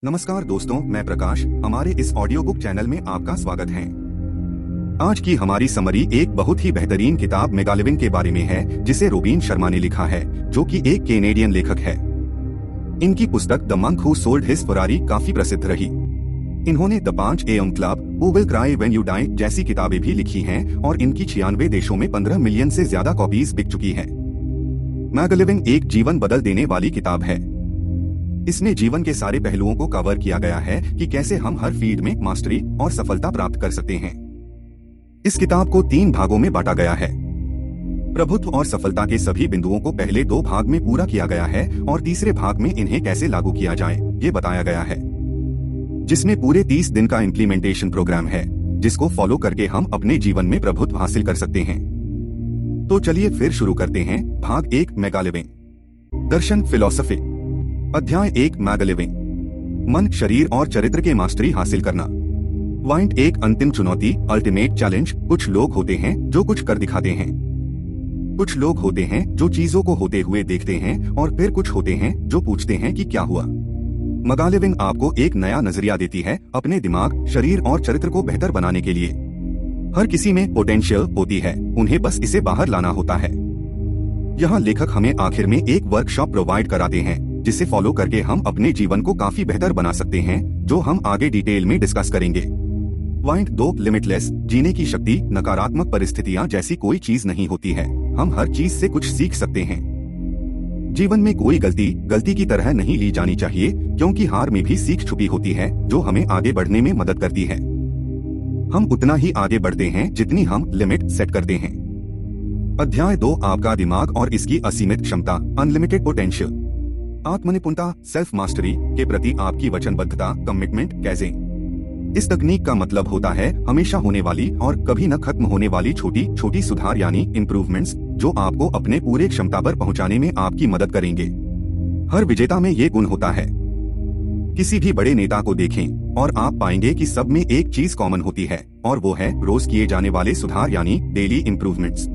नमस्कार दोस्तों, मैं प्रकाश। हमारे इस ऑडियो बुक चैनल में आपका स्वागत है। आज की हमारी समरी एक बहुत ही बेहतरीन किताब मेगा लिविंग के बारे में है, जिसे रोबिन शर्मा ने लिखा है, जो कि एक कैनेडियन लेखक है। इनकी पुस्तक the monk who sold his Ferrari काफी प्रसिद्ध रही। इन्होंने the 5 AM club, who will cry when you die जैसी किताबें भी लिखी हैं और इनकी 96 देशों में 15 मिलियन से ज्यादा कॉपीज बिक चुकी हैं। मेगा लिविंग एक जीवन बदल देने वाली किताब है। इसमें जीवन के सारे पहलुओं को कवर किया गया है कि कैसे हम हर फील्ड में मास्टरी और सफलता प्राप्त कर सकते हैं। इस किताब को 3 भागों में बांटा गया है। प्रभुत्व और सफलता के सभी बिंदुओं को पहले 2 भाग में पूरा किया गया है और तीसरे भाग में इन्हें कैसे लागू किया जाए ये बताया गया है, जिसमें पूरे 30 दिन का इम्प्लीमेंटेशन प्रोग्राम है, जिसको फॉलो करके हम अपने जीवन में प्रभुत्व हासिल कर सकते हैं। तो चलिए फिर शुरू करते हैं। भाग 1, मेगा लिविंग। दर्शन, फिलॉसफी। अध्याय 1, मेगा लिविंग। मन, शरीर और चरित्र के मास्टरी हासिल करना। पॉइंट 1, अंतिम चुनौती, अल्टीमेट चैलेंज। कुछ लोग होते हैं जो कुछ कर दिखाते हैं। कुछ लोग होते हैं जो चीजों को होते हुए देखते हैं और फिर कुछ होते हैं जो पूछते हैं कि क्या हुआ। मेगा लिविंग आपको एक नया नजरिया देती है अपने दिमाग, शरीर और चरित्र को बेहतर बनाने के लिए। हर किसी में पोटेंशियल होती है, उन्हें बस इसे बाहर लाना होता है। यहाँ लेखक हमें आखिर में एक वर्कशॉप प्रोवाइड कराते हैं, जिसे फॉलो करके हम अपने जीवन को काफी बेहतर बना सकते हैं, जो हम आगे डिटेल में डिस्कस करेंगे। Point 2, limitless. जीने की शक्ति। नकारात्मक परिस्थितियाँ जैसी कोई चीज नहीं होती है, हम हर चीज से कुछ सीख सकते हैं। जीवन में कोई गलती की तरह नहीं ली जानी चाहिए, क्योंकि हार में भी सीख छुपी होती है, जो हमें आगे बढ़ने में मदद करती है। हम उतना ही आगे बढ़ते हैं जितनी हम लिमिट सेट करते हैं। अध्याय 2, आपका दिमाग और इसकी असीमित क्षमता, अनलिमिटेड पोटेंशियल। आत्मनिपुणता, सेल्फ मास्टरी के प्रति आपकी वचनबद्धता, कमिटमेंट। कैसे? इस तकनीक का मतलब होता है हमेशा होने वाली और कभी न खत्म होने वाली छोटी छोटी सुधार यानी इम्प्रूवमेंट्स, जो आपको अपने पूरे क्षमता पर पहुंचाने में आपकी मदद करेंगे। हर विजेता में ये गुण होता है। किसी भी बड़े नेता को देखें और आप पाएंगे कि सब में एक चीज कॉमन होती है, और वो है रोज किए जाने वाले सुधार यानी डेली इम्प्रूवमेंट्स।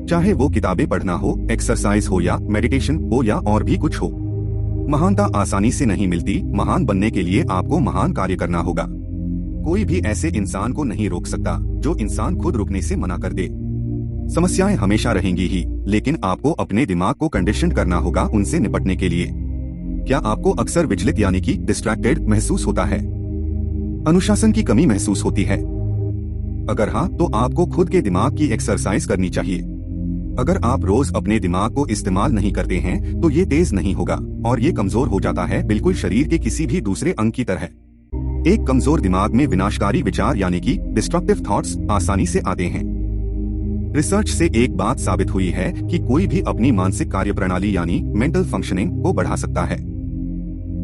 चाहे वो किताबें पढ़ना हो, एक्सरसाइज हो या मेडिटेशन हो या और भी कुछ हो। महानता आसानी से नहीं मिलती। महान बनने के लिए आपको महान कार्य करना होगा। कोई भी ऐसे इंसान को नहीं रोक सकता जो इंसान खुद रुकने से मना कर दे। समस्याएं हमेशा रहेंगी ही, लेकिन आपको अपने दिमाग को कंडीशन करना होगा उनसे निपटने के लिए। क्या आपको अक्सर विचलित यानी कि डिस्ट्रैक्टेड महसूस होता है? अनुशासन की कमी महसूस होती है? अगर हाँ, तो आपको खुद के दिमाग की एक्सरसाइज करनी चाहिए। अगर आप रोज अपने दिमाग को इस्तेमाल नहीं करते हैं, तो ये तेज नहीं होगा और ये कमजोर हो जाता है, बिल्कुल शरीर के किसी भी दूसरे अंग की तरह। एक कमजोर दिमाग में विनाशकारी विचार यानी कि डिस्ट्रक्टिव थॉट्स आसानी से आते हैं। रिसर्च से एक बात साबित हुई है कि कोई भी अपनी मानसिक कार्यप्रणाली यानी मेंटल फंक्शनिंग को बढ़ा सकता है।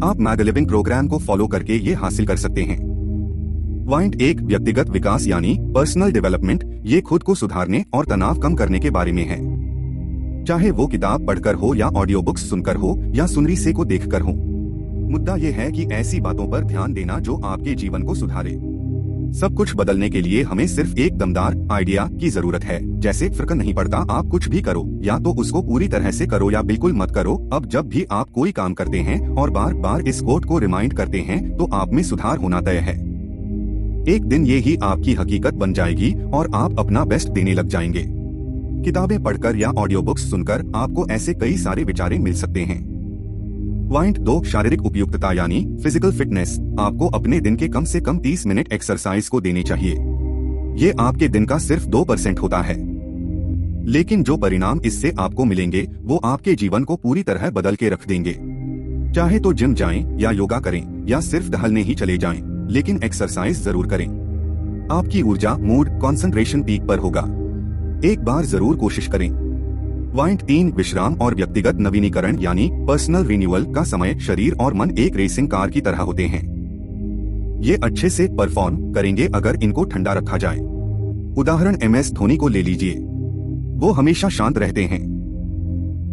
आप मेगा लिविंग प्रोग्राम को फॉलो करके ये हासिल कर सकते हैं। पॉइंट 1, व्यक्तिगत विकास यानी पर्सनल डेवलपमेंट। ये खुद को सुधारने और तनाव कम करने के बारे में है। चाहे वो किताब पढ़कर हो या ऑडियो बुक्स सुनकर हो या सुनरी से को देखकर हो, मुद्दा ये है कि ऐसी बातों पर ध्यान देना जो आपके जीवन को सुधारे। सब कुछ बदलने के लिए हमें सिर्फ एक दमदार आइडिया की जरूरत है। जैसे फर्क नहीं पड़ता आप कुछ भी करो, या तो उसको पूरी तरह से करो या बिल्कुल मत करो। अब जब भी आप कोई काम करते हैं और बार बार इस कोट को रिमाइंड करते हैं, तो आप में सुधार होना तय है। एक दिन ये ही आपकी हकीकत बन जाएगी और आप अपना बेस्ट देने लग जाएंगे। किताबें पढ़कर या ऑडियो बुक्स सुनकर आपको ऐसे कई सारे विचारे मिल सकते हैं। पॉइंट 2, शारीरिक उपयुक्तता यानी फिजिकल फिटनेस। आपको अपने दिन के कम से कम 30 मिनट एक्सरसाइज को देने चाहिए। ये आपके दिन का सिर्फ 2% होता है, लेकिन जो परिणाम इससे आपको मिलेंगे वो आपके जीवन को पूरी तरह बदल के रख देंगे। चाहे तो जिम जाएं या योगा करें या सिर्फ टहलने ही चले जाएं, लेकिन एक्सरसाइज जरूर करें। आपकी ऊर्जा, मूड, कंसंट्रेशन पीक पर होगा। एक बार जरूर कोशिश करें। पॉइंट 3, विश्राम और व्यक्तिगत नवीनीकरण यानी पर्सनल रिन्यूअल का समय। शरीर और मन एक रेसिंग कार की तरह होते हैं। ये अच्छे से परफॉर्म करेंगे अगर इनको ठंडा रखा जाए। उदाहरण MS धोनी को ले लीजिए। वो हमेशा शांत रहते हैं।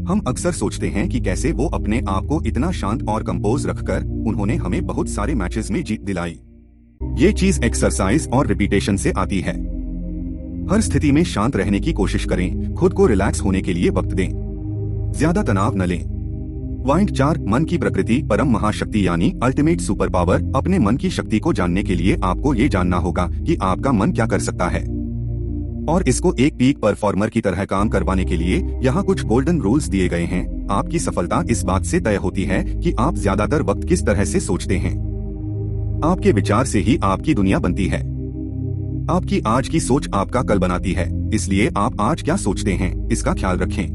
हम अक्सर सोचते हैं कि कैसे वो अपने आप को इतना शांत और कंपोज रखकर उन्होंने हमें बहुत सारे मैचेस में जीत दिलाई। ये चीज एक्सरसाइज और रिपीटेशन से आती है। हर स्थिति में शांत रहने की कोशिश करें। खुद को रिलैक्स होने के लिए वक्त दें। ज्यादा तनाव न लें। पॉइंट 4 मन की प्रकृति परम महाशक्ति यानी अल्टीमेट सुपर पावर। अपने मन की शक्ति को जानने के लिए आपको ये जानना होगा कि आपका मन क्या कर सकता है, और इसको एक पीक परफॉर्मर की तरह काम करवाने के लिए यहाँ कुछ गोल्डन रूल्स दिए गए हैं। आपकी सफलता इस बात से तय होती है कि आप ज्यादातर वक्त किस तरह से सोचते हैं। आपके विचार से ही आपकी दुनिया बनती है। आपकी आज की सोच आपका कल बनाती है, इसलिए आप आज क्या सोचते हैं इसका ख्याल रखें।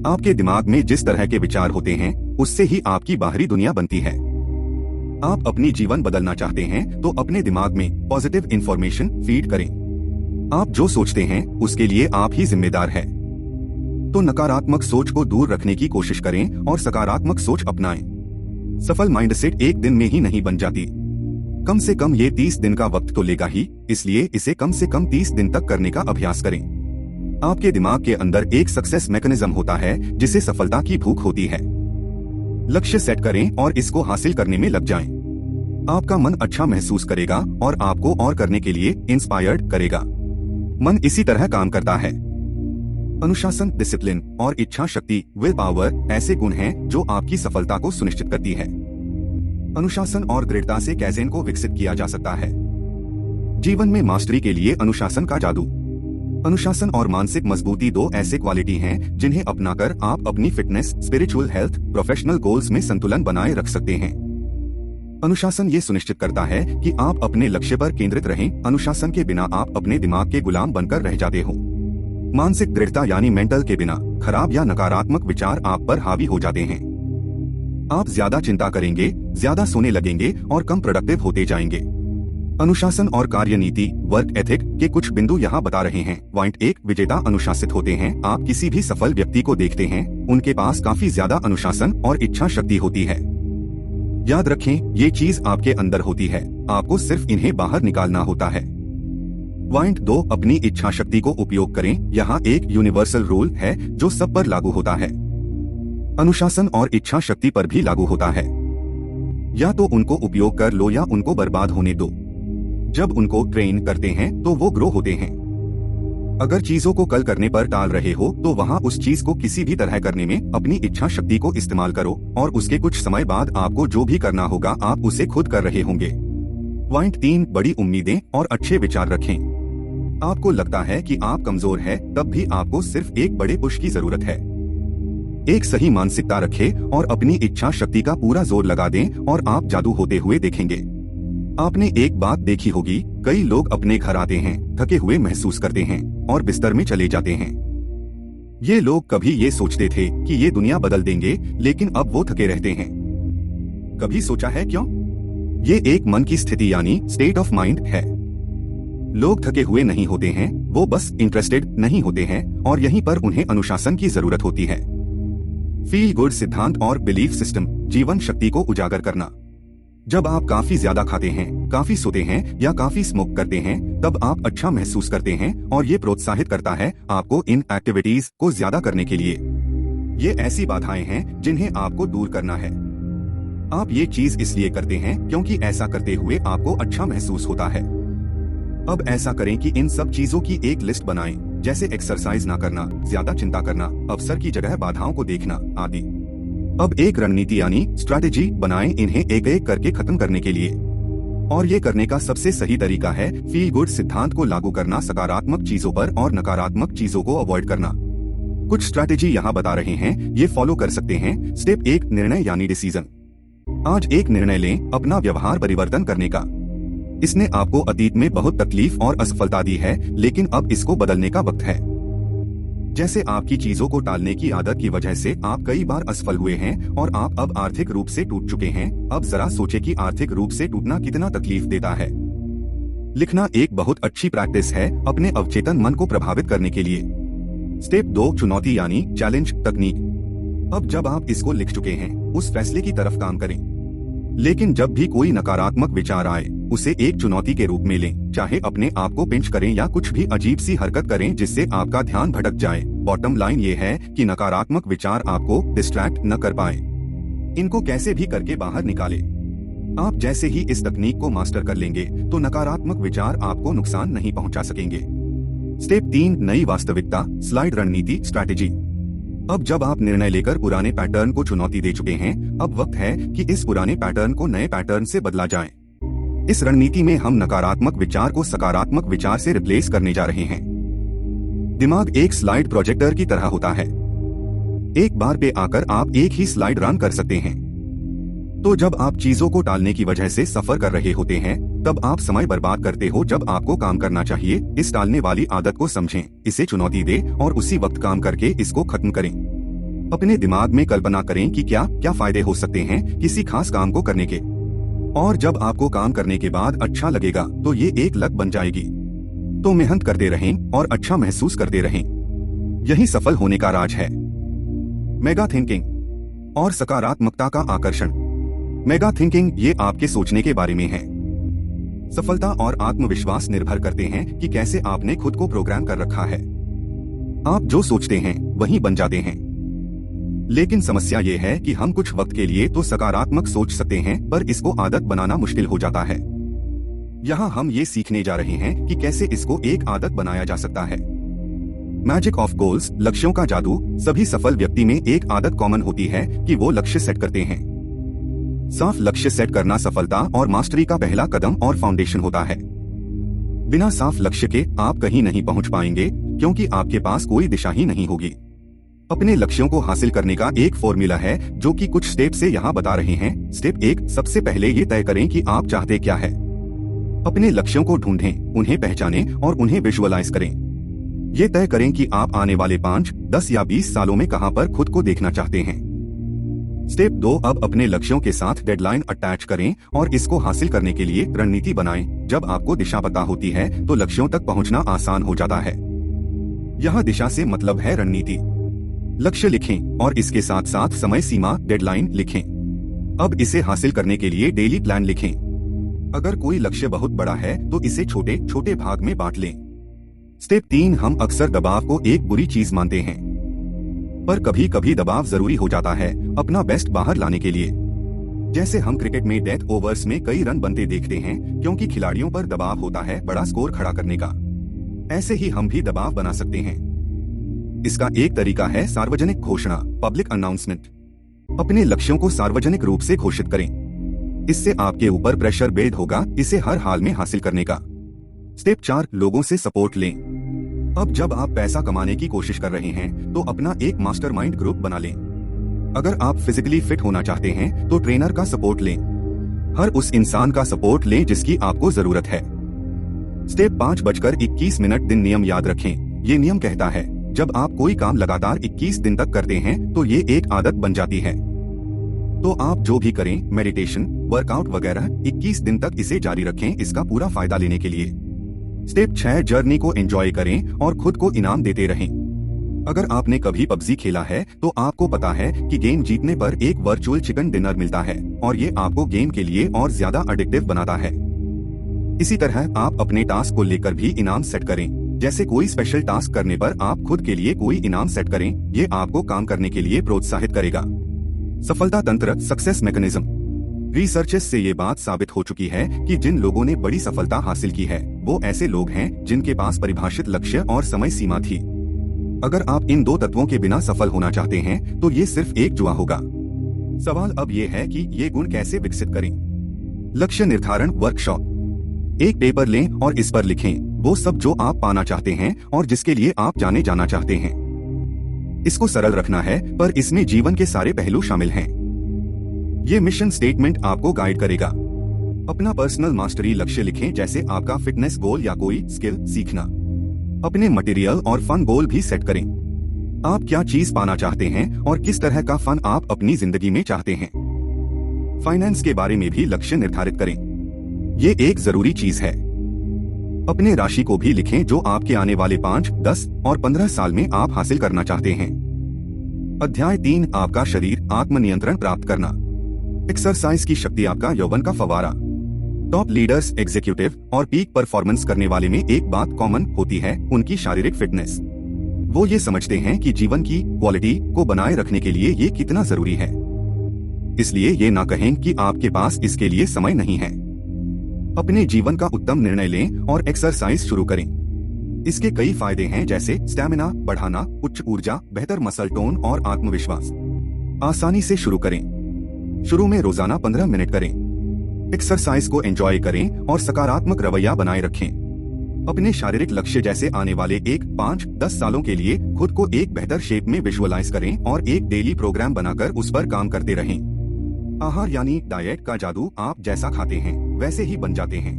आपके दिमाग में जिस तरह के विचार होते हैं उससे ही आपकी बाहरी दुनिया बनती है। आप अपनी जीवन बदलना चाहते हैं तो अपने दिमाग में पॉजिटिव इंफॉर्मेशन फीड करें। आप जो सोचते हैं उसके लिए आप ही जिम्मेदार हैं। तो नकारात्मक सोच को दूर रखने की कोशिश करें और सकारात्मक सोच अपनाएं। सफल माइंडसेट एक दिन में ही नहीं बन जाती, कम से कम ये 30 दिन का वक्त तो लेगा ही, इसलिए इसे कम से कम 30 दिन तक करने का अभ्यास करें। आपके दिमाग के अंदर एक सक्सेस मैकेनिज्म होता है जिसे सफलता की भूख होती है। लक्ष्य सेट करें और इसको हासिल करने में लग जाएं। आपका मन अच्छा महसूस करेगा और आपको और करने के लिए इंस्पायर्ड करेगा। मन इसी तरह काम करता है। अनुशासन, डिसिप्लिन और इच्छा शक्ति, विल पावर ऐसे गुण हैं जो आपकी सफलता को सुनिश्चित करती है। अनुशासन और दृढ़ता से कैज़ेन को विकसित किया जा सकता है। जीवन में मास्टरी के लिए अनुशासन का जादू। अनुशासन और मानसिक मजबूती दो ऐसे क्वालिटी हैं जिन्हें अपनाकर आप अपनी fitness, spiritual health, professional goals में संतुलन बनाए रख सकते हैं। अनुशासन ये सुनिश्चित करता है कि आप अपने लक्ष्य पर केंद्रित रहें। अनुशासन के बिना आप अपने दिमाग के गुलाम बनकर रह जाते हो। मानसिक दृढ़ता यानी मेंटल के बिना खराब या नकारात्मक विचार आप पर हावी हो जाते हैं। आप ज्यादा चिंता करेंगे, ज्यादा सोने लगेंगे और कम प्रोडक्टिव होते जाएंगे। अनुशासन और कार्यनीति, वर्क एथिक के कुछ बिंदु यहाँ बता रहे हैं। पॉइंट 1, विजेता अनुशासित होते हैं। आप किसी भी सफल व्यक्ति को देखते हैं, उनके पास काफी ज्यादा अनुशासन और इच्छा शक्ति होती है। याद रखें, ये चीज आपके अंदर होती है, आपको सिर्फ इन्हें बाहर निकालना होता है। पॉइंट 2, अपनी इच्छा शक्ति को उपयोग करें। यहाँ एक यूनिवर्सल रूल है जो सब पर लागू होता है। अनुशासन और इच्छा शक्ति पर भी लागू होता है। या तो उनको उपयोग कर लो या उनको बर्बाद होने दो। जब उनको ट्रेन करते हैं तो वो ग्रो होते हैं। अगर चीजों को कल करने पर टाल रहे हो तो वहाँ उस चीज को किसी भी तरह करने में अपनी इच्छा शक्ति को इस्तेमाल करो और उसके कुछ समय बाद आपको जो भी करना होगा आप उसे खुद कर रहे होंगे। पॉइंट 3, बड़ी उम्मीदें और अच्छे विचार रखें। आपको लगता है कि आप कमजोर हैं, तब भी आपको सिर्फ एक बड़े पुश की जरूरत है। एक सही मानसिकता रखें और अपनी इच्छा शक्ति का पूरा जोर लगा दें और आप जादू होते हुए देखेंगे। आपने एक बात देखी होगी, कई लोग अपने घर आते हैं, थके हुए महसूस करते हैं और बिस्तर में चले जाते हैं। ये लोग कभी ये सोचते थे कि ये दुनिया बदल देंगे, लेकिन अब वो थके रहते हैं। कभी सोचा है क्यों? ये एक मन की स्थिति यानी स्टेट ऑफ माइंड है। लोग थके हुए नहीं होते हैं, वो बस इंटरेस्टेड नहीं होते हैं और यहीं पर उन्हें अनुशासन की जरूरत होती है। फील गुड सिद्धांत और बिलीफ सिस्टम, जीवन शक्ति को उजागर करना। जब आप काफी ज्यादा खाते हैं, काफी सोते हैं या काफी स्मोक करते हैं, तब आप अच्छा महसूस करते हैं और ये प्रोत्साहित करता है आपको इन एक्टिविटीज को ज्यादा करने के लिए। ये ऐसी बाधाएं हैं जिन्हें आपको दूर करना है। आप ये चीज इसलिए करते हैं क्योंकि ऐसा करते हुए आपको अच्छा महसूस होता है। अब ऐसा करें कि इन सब चीजों की एक लिस्ट बनाएं, जैसे एक्सरसाइज ना करना, ज्यादा चिंता करना, अवसर की जगह बाधाओं को देखना आदि। अब एक रणनीति यानी स्ट्रैटेजी बनाएं इन्हें एक एक करके खत्म करने के लिए। और ये करने का सबसे सही तरीका है फील गुड सिद्धांत को लागू करना, सकारात्मक चीजों पर और नकारात्मक चीजों को अवॉइड करना। कुछ स्ट्रैटेजी यहाँ बता रहे हैं, ये फॉलो कर सकते हैं। स्टेप 1, निर्णय यानी डिसीजन। आज एक निर्णय लें अपना व्यवहार परिवर्तन करने का। इसने आपको अतीत में बहुत तकलीफ और असफलता दी है, लेकिन अब इसको बदलने का वक्त है। जैसे आपकी चीजों को टालने की आदत की वजह से आप कई बार असफल हुए हैं और आप अब आर्थिक रूप से टूट चुके हैं। अब जरा सोचें कि आर्थिक रूप से टूटना कितना तकलीफ देता है। लिखना एक बहुत अच्छी प्रैक्टिस है अपने अवचेतन मन को प्रभावित करने के लिए। स्टेप 2, चुनौती यानी चैलेंज तकनीक। अब जब आप इसको लिख चुके हैं, उस फैसले की तरफ काम करें। लेकिन जब भी कोई नकारात्मक विचार आए, उसे एक चुनौती के रूप में लें। चाहे अपने आप को पिंच करें या कुछ भी अजीब सी हरकत करें जिससे आपका ध्यान भटक जाए। बॉटम लाइन ये है कि नकारात्मक विचार आपको डिस्ट्रैक्ट न कर पाए। इनको कैसे भी करके बाहर निकाले। आप जैसे ही इस तकनीक को मास्टर कर लेंगे तो नकारात्मक विचार आपको नुकसान नहीं पहुंचा सकेंगे। स्टेप 3, नई वास्तविकता, स्लाइड रणनीति स्ट्रैटेजी। अब जब आप निर्णय लेकर पुराने पैटर्न को चुनौती दे चुके हैं, अब वक्त है कि इस पुराने पैटर्न को नए पैटर्न से बदला जाए। इस रणनीति में हम नकारात्मक विचार को सकारात्मक विचार से रिप्लेस करने जा रहे हैं। दिमाग एक स्लाइड प्रोजेक्टर की तरह होता है। एक बार पे आकर आप एक ही स्लाइड रन कर सकते हैं। तो जब आप चीजों को टालने की वजह से सफर कर रहे होते हैं, तब आप समय बर्बाद करते हो जब आपको काम करना चाहिए। इस टालने वाली आदत को समझें, इसे चुनौती दें और उसी वक्त काम करके इसको खत्म करें। अपने दिमाग में कल्पना करें कि क्या क्या फायदे हो सकते हैं किसी खास काम को करने के, और जब आपको काम करने के बाद अच्छा लगेगा तो ये एक लत बन जाएगी। तो मेहनत करते रहें और अच्छा महसूस करते रहें। यही सफल होने का राज है। मेगा थिंकिंग और सकारात्मकता का आकर्षण। मेगा थिंकिंग ये आपके सोचने के बारे में है। सफलता और आत्मविश्वास निर्भर करते हैं कि कैसे आपने खुद को प्रोग्राम कर रखा है। आप जो सोचते हैं वही बन जाते हैं। लेकिन समस्या ये है कि हम कुछ वक्त के लिए तो सकारात्मक सोच सकते हैं, पर इसको आदत बनाना मुश्किल हो जाता है। यहाँ हम ये सीखने जा रहे हैं कि कैसे इसको एक आदत बनाया जा सकता है। मैजिक ऑफ गोल्स, लक्ष्यों का जादू। सभी सफल व्यक्ति में एक आदत कॉमन होती है कि वो लक्ष्य सेट करते हैं। साफ लक्ष्य सेट करना सफलता और मास्टरी का पहला कदम और फाउंडेशन होता है। बिना साफ लक्ष्य के आप कहीं नहीं पहुंच पाएंगे, क्योंकि आपके पास कोई दिशा ही नहीं होगी। अपने लक्ष्यों को हासिल करने का एक फॉर्मूला है जो कि कुछ स्टेप से यहाँ बता रहे हैं। स्टेप 1, सबसे पहले ये तय करें कि आप चाहते क्या है। अपने लक्ष्यों को ढूंढें, उन्हें पहचानें और उन्हें विजुअलाइज करें। ये तय करें कि आप आने वाले 5, 10 या 20 सालों में कहां पर खुद को देखना चाहते हैं। स्टेप 2, अब अपने लक्ष्यों के साथ डेडलाइन अटैच करें और इसको हासिल करने के लिए रणनीति बनाएं। जब आपको दिशा पता होती है तो लक्ष्यों तक पहुंचना आसान हो जाता है। यहाँ दिशा से मतलब है रणनीति। लक्ष्य लिखें और इसके साथ साथ समय सीमा, डेडलाइन लिखें। अब इसे हासिल करने के लिए डेली प्लान लिखें। अगर कोई लक्ष्य बहुत बड़ा है तो इसे छोटे छोटे भाग में बांट लें। स्टेप 3, हम अक्सर दबाव को एक बुरी चीज मानते हैं, पर कभी कभी दबाव जरूरी हो जाता है अपना बेस्ट बाहर लाने के लिए। जैसे हम क्रिकेट में डेथ ओवर्स में कई रन बनते देखते हैं, क्योंकि खिलाड़ियों पर दबाव होता है बड़ा स्कोर खड़ा करने का। ऐसे ही हम भी दबाव बना सकते हैं। इसका एक तरीका है सार्वजनिक घोषणा, पब्लिक अनाउंसमेंट। अपने लक्ष्यों को सार्वजनिक रूप से घोषित करें। इससे आपके ऊपर प्रेशर बिल्ड होगा इसे हर हाल में हासिल करने का। स्टेप 4, लोगों से सपोर्ट लें। अब जब आप पैसा कमाने की कोशिश कर रहे हैं तो अपना एक मास्टरमाइंड ग्रुप बना लें। अगर आप फिजिकली फिट होना चाहते हैं तो ट्रेनर का सपोर्ट लें। हर उस इंसान का सपोर्ट लें जिसकी आपको जरूरत है। स्टेप 5:21 दिन नियम याद रखें। ये नियम कहता है जब आप कोई काम लगातार 21 दिन तक करते हैं तो ये एक आदत बन जाती है। तो आप जो भी करें, मेडिटेशन, वर्कआउट वगैरह, 21 दिन तक इसे जारी रखें इसका पूरा फायदा लेने के लिए। स्टेप 6, जर्नी को एंजॉय करें और खुद को इनाम देते रहें। अगर आपने कभी पबजी खेला है तो आपको पता है कि गेम जीतने पर एक वर्चुअल चिकन डिनर मिलता है और ये आपको गेम के लिए और ज्यादा एडिक्टिव बनाता है। इसी तरह आप अपने टास्क को लेकर भी इनाम सेट करें। जैसे कोई स्पेशल टास्क करने पर आप खुद के लिए कोई इनाम सेट करें। ये आपको काम करने के लिए प्रोत्साहित करेगा। सफलता तंत्र, सक्सेस मैकेनिज्म। रिसर्चेस से ये बात साबित हो चुकी है कि जिन लोगों ने बड़ी सफलता हासिल की है वो ऐसे लोग हैं जिनके पास परिभाषित लक्ष्य और समय सीमा थी। अगर आप इन 2 तत्वों के बिना सफल होना चाहते हैं तो ये सिर्फ एक जुआ होगा। सवाल अब ये है कि ये गुण कैसे विकसित करें। लक्ष्य निर्धारण वर्कशॉप। एक पेपर लें और इस पर लिखें वो सब जो आप पाना चाहते हैं और जिसके लिए आप जाना चाहते हैं। इसको सरल रखना है पर इसमें जीवन के सारे पहलू शामिल हैं। ये मिशन स्टेटमेंट आपको गाइड करेगा। अपना पर्सनल मास्टरी लक्ष्य लिखें, जैसे आपका फिटनेस गोल या कोई स्किल सीखना। अपने मटेरियल और फन गोल भी सेट करें। आप क्या चीज पाना चाहते हैं और किस तरह का फन आप अपनी जिंदगी में चाहते हैं। फाइनेंस के बारे में भी लक्ष्य निर्धारित करें। ये एक जरूरी चीज है। अपने राशि को भी लिखें जो आपके आने वाले 5, 10 और 15 साल में आप हासिल करना चाहते हैं। अध्याय 3, आपका शरीर, आत्मनियंत्रण प्राप्त करना। एक्सरसाइज की शक्ति, आपका यौवन का फवारा। टॉप लीडर्स, एग्जीक्यूटिव और पीक परफॉर्मेंस करने वाले में एक बात कॉमन होती है, उनकी शारीरिक फिटनेस। वो ये समझते हैं कि जीवन की क्वालिटी को बनाए रखने के लिए ये कितना जरूरी है। इसलिए ये ना कहें कि आपके पास इसके लिए समय नहीं है। अपने जीवन का उत्तम निर्णय लें और एक्सरसाइज शुरू करें। इसके कई फायदे हैं, जैसे स्टैमिना बढ़ाना, उच्च ऊर्जा, बेहतर मसल टोन और आत्मविश्वास। आसानी से शुरू करें। शुरू में रोजाना 15 मिनट करें। एक्सरसाइज को एंजॉय करें और सकारात्मक रवैया बनाए रखें। अपने शारीरिक लक्ष्य जैसे आने वाले 1, 5, 10 सालों के लिए खुद को एक बेहतर शेप में विजुअलाइज करें और एक डेली प्रोग्राम बनाकर उस पर काम करते रहें। आहार यानी डाइट का जादू, आप जैसा खाते हैं वैसे ही बन जाते हैं।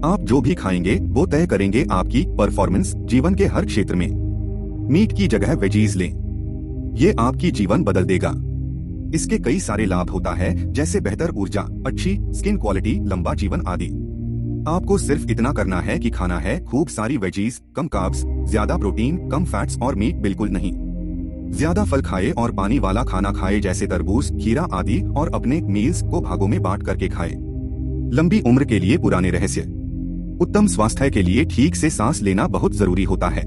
आप जो भी खाएंगे वो तय करेंगे आपकी परफॉर्मेंस जीवन के हर क्षेत्र में। मीट की जगह वेजीज लें, ये आपकी जीवन बदल देगा। इसके कई सारे लाभ होता है, जैसे बेहतर ऊर्जा, अच्छी स्किन क्वालिटी, लंबा जीवन आदि। आपको सिर्फ इतना करना है कि खाना है खूब सारी वेजीज, कम कार्ब्स, ज्यादा प्रोटीन, कम फैट्स और मीट बिल्कुल नहीं। ज्यादा फल खाए और पानी वाला खाना खाए, जैसे तरबूज, खीरा आदि, और अपने मील्स को भागों में बांट करके खाए। लंबी उम्र के लिए पुराने रहस्य। उत्तम स्वास्थ्य के लिए ठीक से सांस लेना बहुत जरूरी होता है।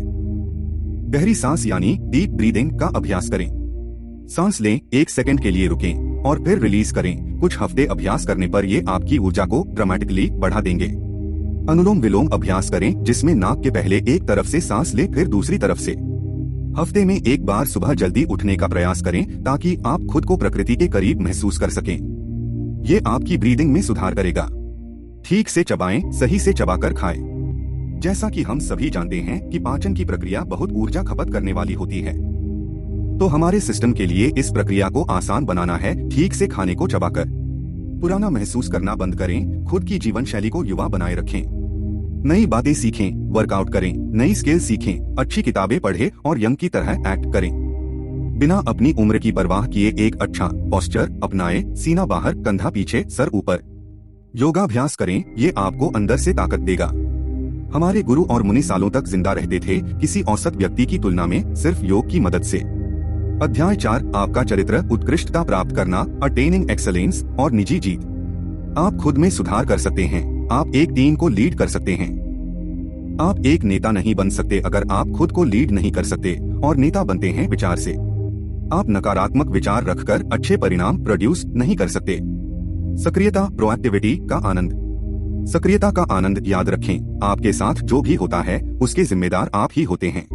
गहरी सांस यानी डीप ब्रीदिंग का अभ्यास करें। सांस लें, 1 सेकंड के लिए रुकें और फिर रिलीज करें। कुछ हफ्ते अभ्यास करने पर ये आपकी ऊर्जा को ड्रामेटिकली बढ़ा देंगे। अनुलोम विलोम अभ्यास करें, जिसमें नाक के पहले एक तरफ से सांस ले फिर दूसरी तरफ से। हफ्ते में 1 बार सुबह जल्दी उठने का प्रयास करें ताकि आप खुद को प्रकृति के करीब महसूस कर सकें। ये आपकी ब्रीदिंग में सुधार करेगा। ठीक से चबाएं, सही से चबाकर खाएं। जैसा कि हम सभी जानते हैं कि पाचन की प्रक्रिया बहुत ऊर्जा खपत करने वाली होती है, तो हमारे सिस्टम के लिए इस प्रक्रिया को आसान बनाना है ठीक से खाने को चबाकर। पुराना महसूस करना बंद करें, खुद की जीवन शैली को युवा बनाए रखें। नई बातें सीखें, वर्कआउट करें, नई स्किल सीखें, अच्छी किताबें पढ़ें और यंग की तरह एक्ट करें। बिना अपनी उम्र की परवाह किए एक अच्छा पोस्चर अपनाएं, सीना बाहर, कंधा पीछे, सर ऊपर। योगाभ्यास करें, ये आपको अंदर से ताकत देगा। हमारे गुरु और मुनि सालों तक जिंदा रहते थे किसी औसत व्यक्ति की तुलना में सिर्फ योग की मदद से। अध्याय 4, आपका चरित्र, उत्कृष्टता प्राप्त करना, अटेनिंग एक्सेलेंस और निजी जीत। आप खुद में सुधार कर सकते हैं। आप एक टीम को लीड कर सकते हैं। आप एक नेता नहीं बन सकते अगर आप खुद को लीड नहीं कर सकते, और नेता बनते हैं विचार से। आप नकारात्मक विचार रखकर अच्छे परिणाम प्रोड्यूस नहीं कर सकते। सक्रियता, प्रोएक्टिविटी का आनंद। सक्रियता का आनंद याद रखें, आपके साथ जो भी होता है उसके जिम्मेदार आप ही होते हैं।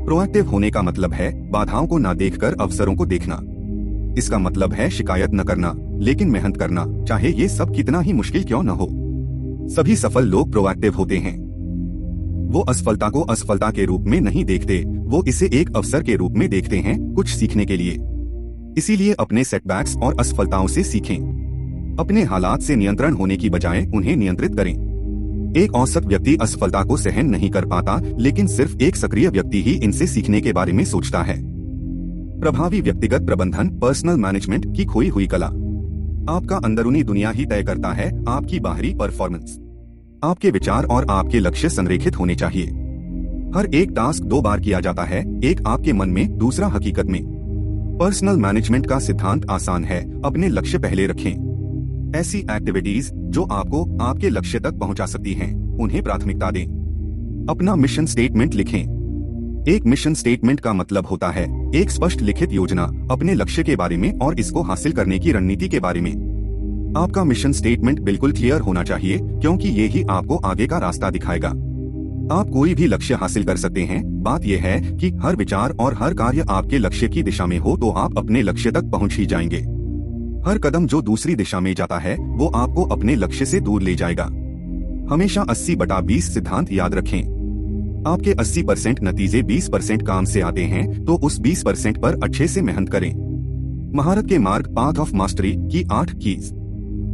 प्रोएक्टिव होने का मतलब है बाधाओं को ना देखकर अवसरों को देखना। इसका मतलब है शिकायत न करना, लेकिन मेहनत करना, चाहे ये सब कितना ही मुश्किल क्यों न हो। सभी सफल लोग प्रोएक्टिव होते हैं। वो असफलता को असफलता के रूप में नहीं देखते, वो इसे एक अवसर के रूप में देखते हैं, कुछ सीखने के लिए। इसीलिए अपने सेटबैक्स और असफलताओं से सीखें। अपने हालात से नियंत्रण होने की बजाय उन्हें नियंत्रित करें। एक औसत व्यक्ति असफलता को सहन नहीं कर पाता, लेकिन सिर्फ एक सक्रिय व्यक्ति ही इनसे सीखने के बारे में सोचता है। प्रभावी व्यक्तिगत प्रबंधन, पर्सनल मैनेजमेंट की खोई हुई कला। आपका अंदरूनी दुनिया ही तय करता है आपकी बाहरी परफॉर्मेंस। आपके विचार और आपके लक्ष्य संरेखित होने चाहिए। हर एक टास्क 2 बार किया जाता है, एक आपके मन में, दूसरा हकीकत में। पर्सनल मैनेजमेंट का सिद्धांत आसान है, अपने लक्ष्य पहले रखें। ऐसी एक्टिविटीज जो आपको आपके लक्ष्य तक पहुंचा सकती हैं, उन्हें प्राथमिकता दें। अपना मिशन स्टेटमेंट लिखें। एक मिशन स्टेटमेंट का मतलब होता है एक स्पष्ट लिखित योजना अपने लक्ष्य के बारे में और इसको हासिल करने की रणनीति के बारे में। आपका मिशन स्टेटमेंट बिल्कुल क्लियर होना चाहिए, क्योंकि ये ही आपको आगे का रास्ता दिखाएगा। आप कोई भी लक्ष्य हासिल कर सकते हैं, बात यह है कि हर विचार और हर कार्य आपके लक्ष्य की दिशा में हो तो आप अपने लक्ष्य तक पहुंच ही जाएंगे। हर कदम जो दूसरी दिशा में जाता है वो आपको अपने लक्ष्य से दूर ले जाएगा। हमेशा 80/20 सिद्धांत याद रखें। आपके 80% नतीजे 20% काम से आते हैं, तो उस 20% पर अच्छे से मेहनत करें। महारत के मार्ग, पाथ ऑफ मास्टरी की 8 कीज।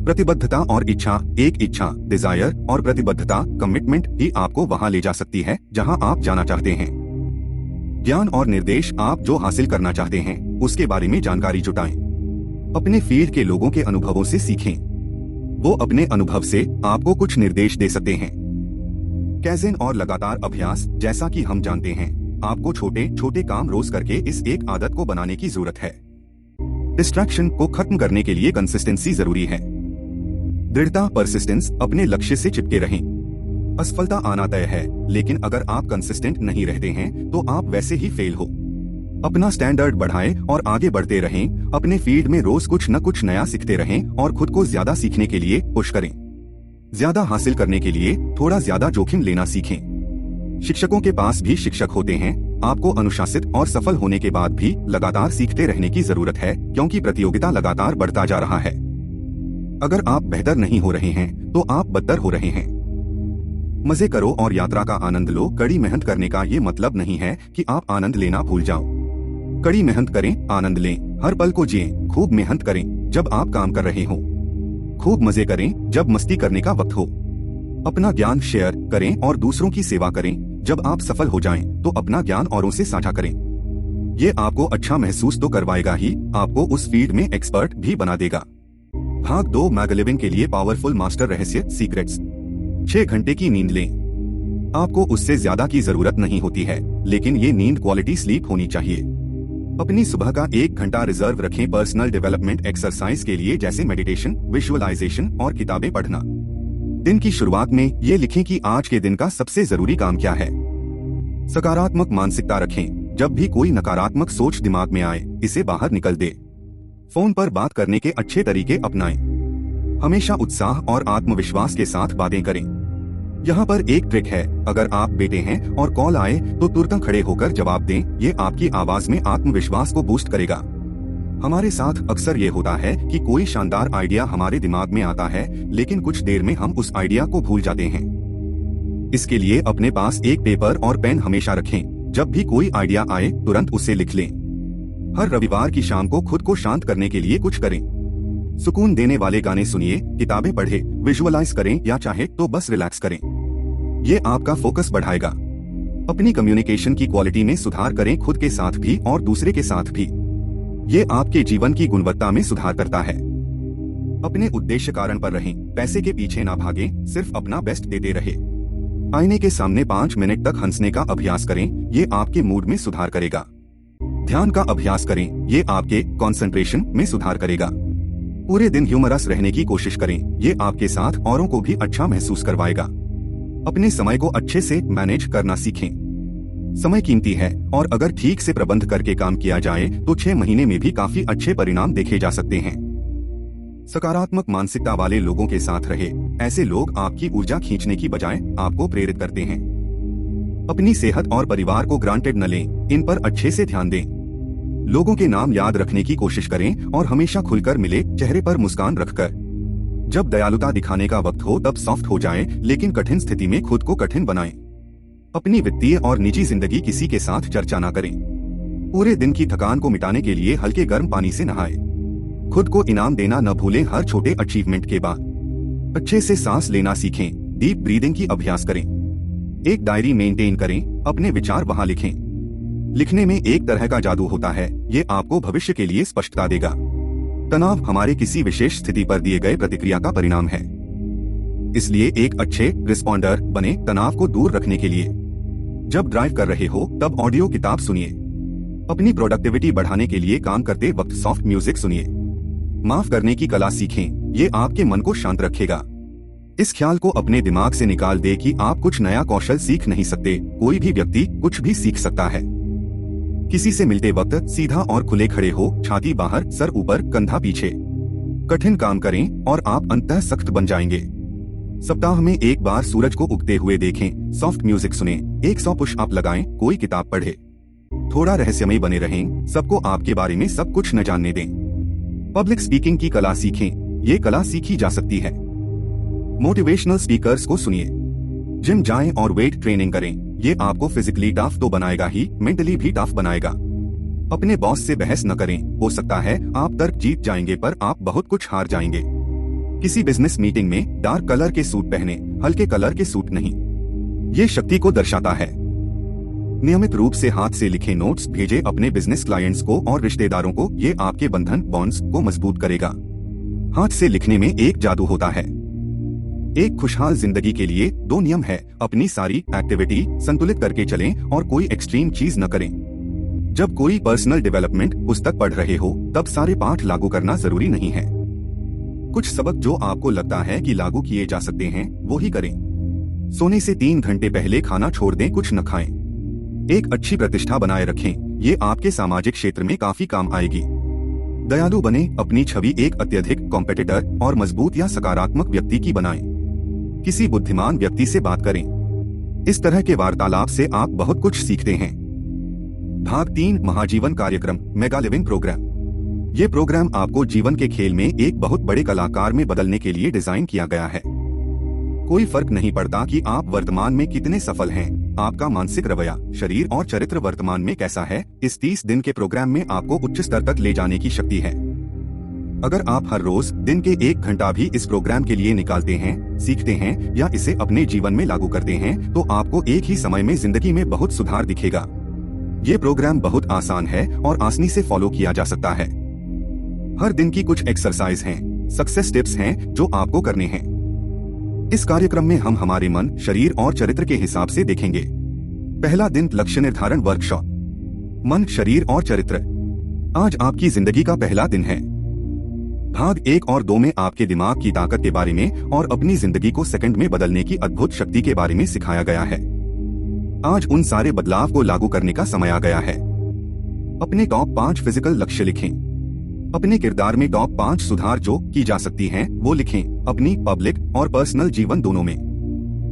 प्रतिबद्धता और इच्छा, एक इच्छा डिजायर और प्रतिबद्धता कमिटमेंट ही आपको वहां ले जा सकती है जहां आप जाना चाहते हैं। ज्ञान और निर्देश, आप जो हासिल करना चाहते हैं उसके बारे में जानकारी जुटाएं। अपने फील्ड के लोगों के अनुभवों से सीखें, वो अपने अनुभव से आपको कुछ निर्देश दे सकते हैं। कैज़ेन और लगातार अभ्यास, जैसा कि हम जानते हैं, आपको छोटे छोटे काम रोज करके इस एक आदत को बनाने की जरूरत है। डिस्ट्रैक्शन को खत्म करने के लिए कंसिस्टेंसी जरूरी है। दृढ़ता, परसिस्टेंस, अपने लक्ष्य से चिपके रहें। असफलता आना तय है, लेकिन अगर आप कंसिस्टेंट नहीं रहते हैं तो आप वैसे ही फेल हो। अपना स्टैंडर्ड बढ़ाएं और आगे बढ़ते रहें। अपने फील्ड में रोज कुछ न कुछ नया सीखते रहें और खुद को ज्यादा सीखने के लिए पुश करें। ज्यादा हासिल करने के लिए थोड़ा ज्यादा जोखिम लेना सीखें। शिक्षकों के पास भी शिक्षक होते हैं। आपको अनुशासित और सफल होने के बाद भी लगातार सीखते रहने की जरूरत है, क्योंकि प्रतियोगिता लगातार बढ़ता जा रहा है। अगर आप बेहतर नहीं हो रहे हैं तो आप बदतर हो रहे हैं। मजे करो और यात्रा का आनंद लो। कड़ी मेहनत करने का ये मतलब नहीं है कि आप आनंद लेना भूल जाओ। कड़ी मेहनत करें, आनंद लें, हर पल को जिएं। खूब मेहनत करें जब आप काम कर रहे हो, खूब मजे करें जब मस्ती करने का वक्त हो। अपना ज्ञान शेयर करें और दूसरों की सेवा करें। जब आप सफल हो जाएं, तो अपना ज्ञान औरों से साझा करें। ये आपको अच्छा महसूस तो करवाएगा ही, आपको उस फील्ड में एक्सपर्ट भी बना देगा। भाग 2 मैगलिविंग के लिए पावरफुल मास्टर रहस्य सीक्रेट्स। 6 घंटे की नींद लें। आपको उससे ज्यादा की जरूरत नहीं होती है, लेकिन ये नींद क्वालिटी स्लीप होनी चाहिए। अपनी सुबह का 1 घंटा रिजर्व रखें पर्सनल डेवलपमेंट एक्सरसाइज के लिए, जैसे मेडिटेशन, विजुअलाइजेशन और किताबें पढ़ना। दिन की शुरुआत में ये लिखें कि आज के दिन का सबसे जरूरी काम क्या है। सकारात्मक मानसिकता रखें। जब भी कोई नकारात्मक सोच दिमाग में आए, इसे बाहर निकल दे। फोन पर बात करने के अच्छे तरीके अपनाएं। हमेशा उत्साह और आत्मविश्वास के साथ बातें करें। यहाँ पर एक ट्रिक है, अगर आप बैठे हैं और कॉल आए तो तुरंत खड़े होकर जवाब दें। ये आपकी आवाज में आत्मविश्वास को बूस्ट करेगा। हमारे साथ अक्सर ये होता है कि कोई शानदार आइडिया हमारे दिमाग में आता है, लेकिन कुछ देर में हम उस आइडिया को भूल जाते हैं। इसके लिए अपने पास एक पेपर और पेन हमेशा रखें। जब भी कोई आइडिया आए, तुरंत उसे लिख लें। हर रविवार की शाम को खुद को शांत करने के लिए कुछ करें। सुकून देने वाले गाने सुनिए, किताबें पढ़ें, विजुअलाइज करें या चाहे तो बस रिलैक्स करें। ये आपका फोकस बढ़ाएगा। अपनी कम्युनिकेशन की क्वालिटी में सुधार करें, खुद के साथ भी और दूसरे के साथ भी। ये आपके जीवन की गुणवत्ता में सुधार करता है। अपने उद्देश्य कारण पर रहें, पैसे के पीछे ना भागें, सिर्फ अपना बेस्ट देते रहे। आईने के सामने 5 मिनट तक हंसने का अभ्यास करें, ये आपके मूड में सुधार करेगा। ध्यान का अभ्यास करें, ये आपके कंसंट्रेशन में सुधार करेगा। पूरे दिन ह्यूमरस रहने की कोशिश करें, ये आपके साथ औरों को भी अच्छा महसूस करवाएगा। अपने समय को अच्छे से मैनेज करना सीखें। समय कीमती है और अगर ठीक से प्रबंध करके काम किया जाए तो 6 महीने में भी काफी अच्छे परिणाम देखे जा सकते हैं। सकारात्मक मानसिकता वाले लोगों के साथ रहे। ऐसे लोग आपकी ऊर्जा खींचने की बजाय आपको प्रेरित करते हैं। अपनी सेहत और परिवार को ग्रांटेड न लें, इन पर अच्छे से ध्यान दें। लोगों के नाम याद रखने की कोशिश करें और हमेशा खुलकर मिले, चेहरे पर मुस्कान रखकर। जब दयालुता दिखाने का वक्त हो तब सॉफ्ट हो जाएं, लेकिन कठिन स्थिति में खुद को कठिन बनाएं। अपनी वित्तीय और निजी जिंदगी किसी के साथ चर्चा न करें। पूरे दिन की थकान को मिटाने के लिए हल्के गर्म पानी से नहाएं। खुद को इनाम देना न भूलें हर छोटे अचीवमेंट के बाद। अच्छे से सांस लेना सीखें, डीप ब्रीदिंग की अभ्यास करें। एक डायरी मेंटेन करें, अपने विचार वहां लिखें। लिखने में एक तरह का जादू होता है, ये आपको भविष्य के लिए स्पष्टता देगा। तनाव हमारे किसी विशेष स्थिति पर दिए गए प्रतिक्रिया का परिणाम है, इसलिए एक अच्छे रिस्पॉन्डर बने तनाव को दूर रखने के लिए। जब ड्राइव कर रहे हो तब ऑडियो किताब सुनिए। अपनी प्रोडक्टिविटी बढ़ाने के लिए काम करते वक्त सॉफ्ट म्यूजिक सुनिए। माफ करने की कला सीखें, ये आपके मन को शांत रखेगा। इस ख्याल को अपने दिमाग से निकाल दे कि आप कुछ नया कौशल सीख नहीं सकते। कोई भी व्यक्ति कुछ भी सीख सकता है। किसी से मिलते वक्त सीधा और खुले खड़े हो, छाती बाहर, सर ऊपर, कंधा पीछे। कठिन काम करें और आप अंततः सख्त बन जाएंगे। सप्ताह में एक बार सूरज को उगते हुए देखें, सॉफ्ट म्यूजिक सुने, 100 पुश अप लगाएं, कोई किताब पढ़े। थोड़ा रहस्यमय बने रहें, सबको आपके बारे में सब कुछ न जानने दें। पब्लिक स्पीकिंग की कला सीखें, ये कला सीखी जा सकती है। मोटिवेशनल स्पीकर्स को सुनिए। जिम जाएं और वेट ट्रेनिंग करें, ये आपको फिजिकली टफ तो बनाएगा ही, मेंटली भी टफ बनाएगा। अपने बॉस से बहस न करें, हो सकता है आप तर्क जीत जाएंगे पर आप बहुत कुछ हार जाएंगे। किसी बिजनेस मीटिंग में डार्क कलर के सूट पहने, हल्के कलर के सूट नहीं। ये शक्ति को दर्शाता है। नियमित रूप से हाथ से लिखे नोट्स भेजें अपने बिजनेस क्लाइंट्स को और रिश्तेदारों को, ये आपके बंधन बॉन्ड्स को मजबूत करेगा। हाथ से लिखने में एक जादू होता है। एक खुशहाल जिंदगी के लिए 2 नियम है, अपनी सारी एक्टिविटी संतुलित करके चलें और कोई एक्सट्रीम चीज न करें। जब कोई पर्सनल डेवलपमेंट पुस्तक पढ़ रहे हो तब सारे पाठ लागू करना जरूरी नहीं है। कुछ सबक जो आपको लगता है कि लागू किए जा सकते हैं वो ही करें। सोने से 3 घंटे पहले खाना छोड़ दें, कुछ न खाएं। एक अच्छी प्रतिष्ठा बनाए रखें, ये आपके सामाजिक क्षेत्र में काफी काम आएगी। दयालु बने, अपनी छवि एक अत्यधिक कॉम्पिटिटर और मजबूत या सकारात्मक व्यक्ति की बनाएं। किसी बुद्धिमान व्यक्ति से बात करें। इस तरह के वार्तालाप से आप बहुत कुछ सीखते हैं। भाग 3 महाजीवन कार्यक्रम मेगा लिविंग प्रोग्राम। ये प्रोग्राम आपको जीवन के खेल में एक बहुत बड़े कलाकार में बदलने के लिए डिजाइन किया गया है। कोई फर्क नहीं पड़ता कि आप वर्तमान में कितने सफल हैं, आपका मानसिक रवैया, शरीर और चरित्र वर्तमान में कैसा है, इस 30 दिन के प्रोग्राम में आपको उच्च स्तर तक ले जाने की शक्ति है। अगर आप हर रोज दिन के 1 घंटा भी इस प्रोग्राम के लिए निकालते हैं, सीखते हैं या इसे अपने जीवन में लागू करते हैं, तो आपको एक ही समय में जिंदगी में बहुत सुधार दिखेगा। ये प्रोग्राम बहुत आसान है और आसानी से फॉलो किया जा सकता है। हर दिन की कुछ एक्सरसाइज हैं, सक्सेस टिप्स हैं जो आपको करने हैं। इस कार्यक्रम में हम हमारे मन, शरीर और चरित्र के हिसाब से देखेंगे। पहला दिन लक्ष्य निर्धारण वर्कशॉप। मन, शरीर और चरित्र। आज आपकी जिंदगी का पहला दिन है। भाग 1 और 2 में आपके दिमाग की ताकत के बारे में और अपनी जिंदगी को सेकंड में बदलने की अद्भुत शक्ति के बारे में सिखाया गया है। आज उन सारे बदलाव को लागू करने का समय आ गया है। अपने टॉप 5 फिजिकल लक्ष्य लिखें। अपने किरदार में टॉप 5 सुधार जो की जा सकती हैं, वो लिखें। अपनी पब्लिक और पर्सनल जीवन दोनों में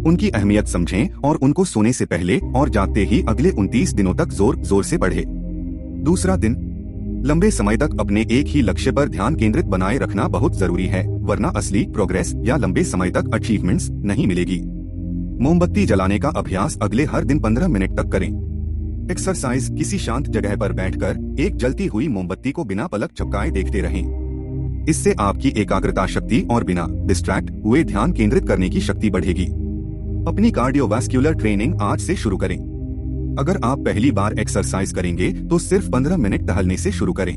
उनकी अहमियत समझें और उनको सोने से पहले और जागते ही अगले 29 दिनों तक जोर जोर से पढ़ें। दूसरा दिन, लंबे समय तक अपने एक ही लक्ष्य पर ध्यान केंद्रित बनाए रखना बहुत जरूरी है, वरना असली प्रोग्रेस या लंबे समय तक अचीवमेंट्स नहीं मिलेगी। मोमबत्ती जलाने का अभ्यास अगले हर दिन 15 मिनट तक करें। एक्सरसाइज, किसी शांत जगह पर बैठकर एक जलती हुई मोमबत्ती को बिना पलक झपकाए देखते रहें। इससे आपकी एकाग्रता शक्ति और बिना डिस्ट्रैक्ट हुए ध्यान केंद्रित करने की शक्ति बढ़ेगी। अपनी कार्डियोवास्कुलर ट्रेनिंग आज से शुरू करें। अगर आप पहली बार एक्सरसाइज करेंगे तो सिर्फ 15 मिनट टहलने से शुरू करें।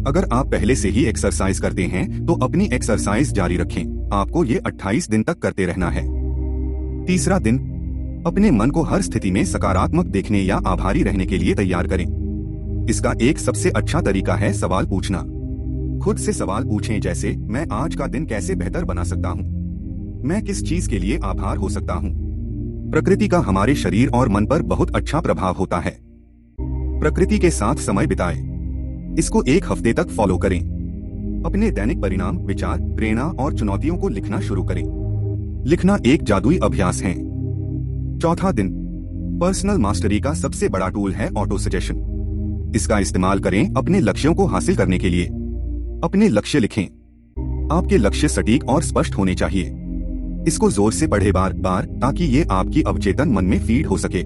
अगर आप पहले से ही एक्सरसाइज करते हैं तो अपनी एक्सरसाइज जारी रखें। आपको ये 28 दिन तक करते रहना है। तीसरा दिन, अपने मन को हर स्थिति में सकारात्मक देखने या आभारी रहने के लिए तैयार करें। इसका एक सबसे अच्छा तरीका है सवाल पूछना। खुद से सवाल पूछें जैसे, मैं आज का दिन कैसे बेहतर बना सकता हूँ? मैं किस चीज के लिए आभार हो सकता हूँ? प्रकृति का हमारे शरीर और मन पर बहुत अच्छा प्रभाव होता है। प्रकृति के साथ समय बिताएं। इसको 1 हफ्ते तक फॉलो करें। अपने दैनिक परिणाम, विचार, प्रेरणा और चुनौतियों को लिखना शुरू करें। लिखना एक जादुई अभ्यास है। चौथा दिन, पर्सनल मास्टरी का सबसे बड़ा टूल है ऑटो सजेशन। इसका इस्तेमाल करें अपने लक्ष्यों को हासिल करने के लिए। अपने लक्ष्य लिखें। आपके लक्ष्य सटीक और स्पष्ट होने चाहिए। इसको जोर से पढ़ें बार बार ताकि ये आपकी अवचेतन मन में फीड हो सके।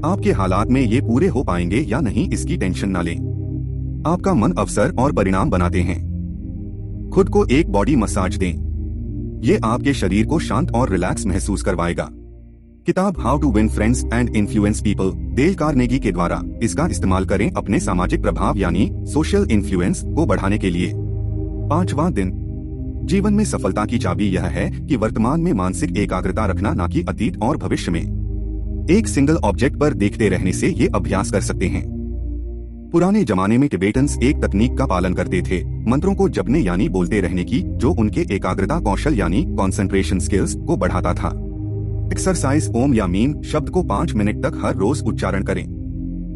आपके हालात में ये पूरे हो पाएंगे या नहीं इसकी टेंशन न लें। आपका मन अवसर और परिणाम बनाते हैं। खुद को एक बॉडी मसाज दें। ये आपके शरीर को शांत और रिलैक्स महसूस करवाएगा। किताब how to win friends and influence people, Dale Carnegie के द्वारा इसका इस्तेमाल करें अपने सामाजिक प्रभाव यानी सोशल इन्फ्लुएंस को बढ़ाने के लिए। 5वां दिन, जीवन में सफलता की चाबी यह है कि वर्तमान में मानसिक एकाग्रता रखना, ना कि अतीत और भविष्य में। एक सिंगल ऑब्जेक्ट पर देखते रहने से ये अभ्यास कर सकते हैं। पुराने जमाने में टिबेटन्स एक तकनीक का पालन करते थे, मंत्रों को जपने यानी बोलते रहने की, जो उनके एकाग्रता कौशल यानी कॉन्सेंट्रेशन स्किल्स को बढ़ाता था। एक्सरसाइज, ओम या मीम शब्द को 5 मिनट तक हर रोज उच्चारण करें।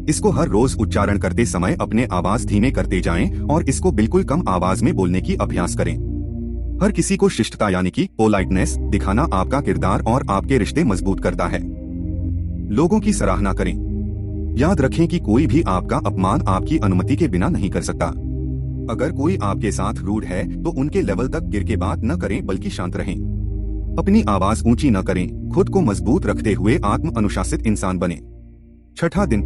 इसको हर रोज उच्चारण करते समय अपने आवाज धीमे करते जाएं और इसको बिल्कुल कम आवाज में बोलने की अभ्यास करें। हर किसी को शिष्टता यानी कि पोलाइटनेस दिखाना आपका किरदार और आपके रिश्ते मजबूत करता है। लोगों की सराहना करें। याद रखें कि कोई भी आपका अपमान आपकी अनुमति के बिना नहीं कर सकता। अगर कोई आपके साथ रूड है तो उनके लेवल तक गिर के बात न करें बल्कि शांत रहें। अपनी आवाज ऊंची न करें। खुद को मजबूत रखते हुए आत्म अनुशासित इंसान बने। 6ठा दिन,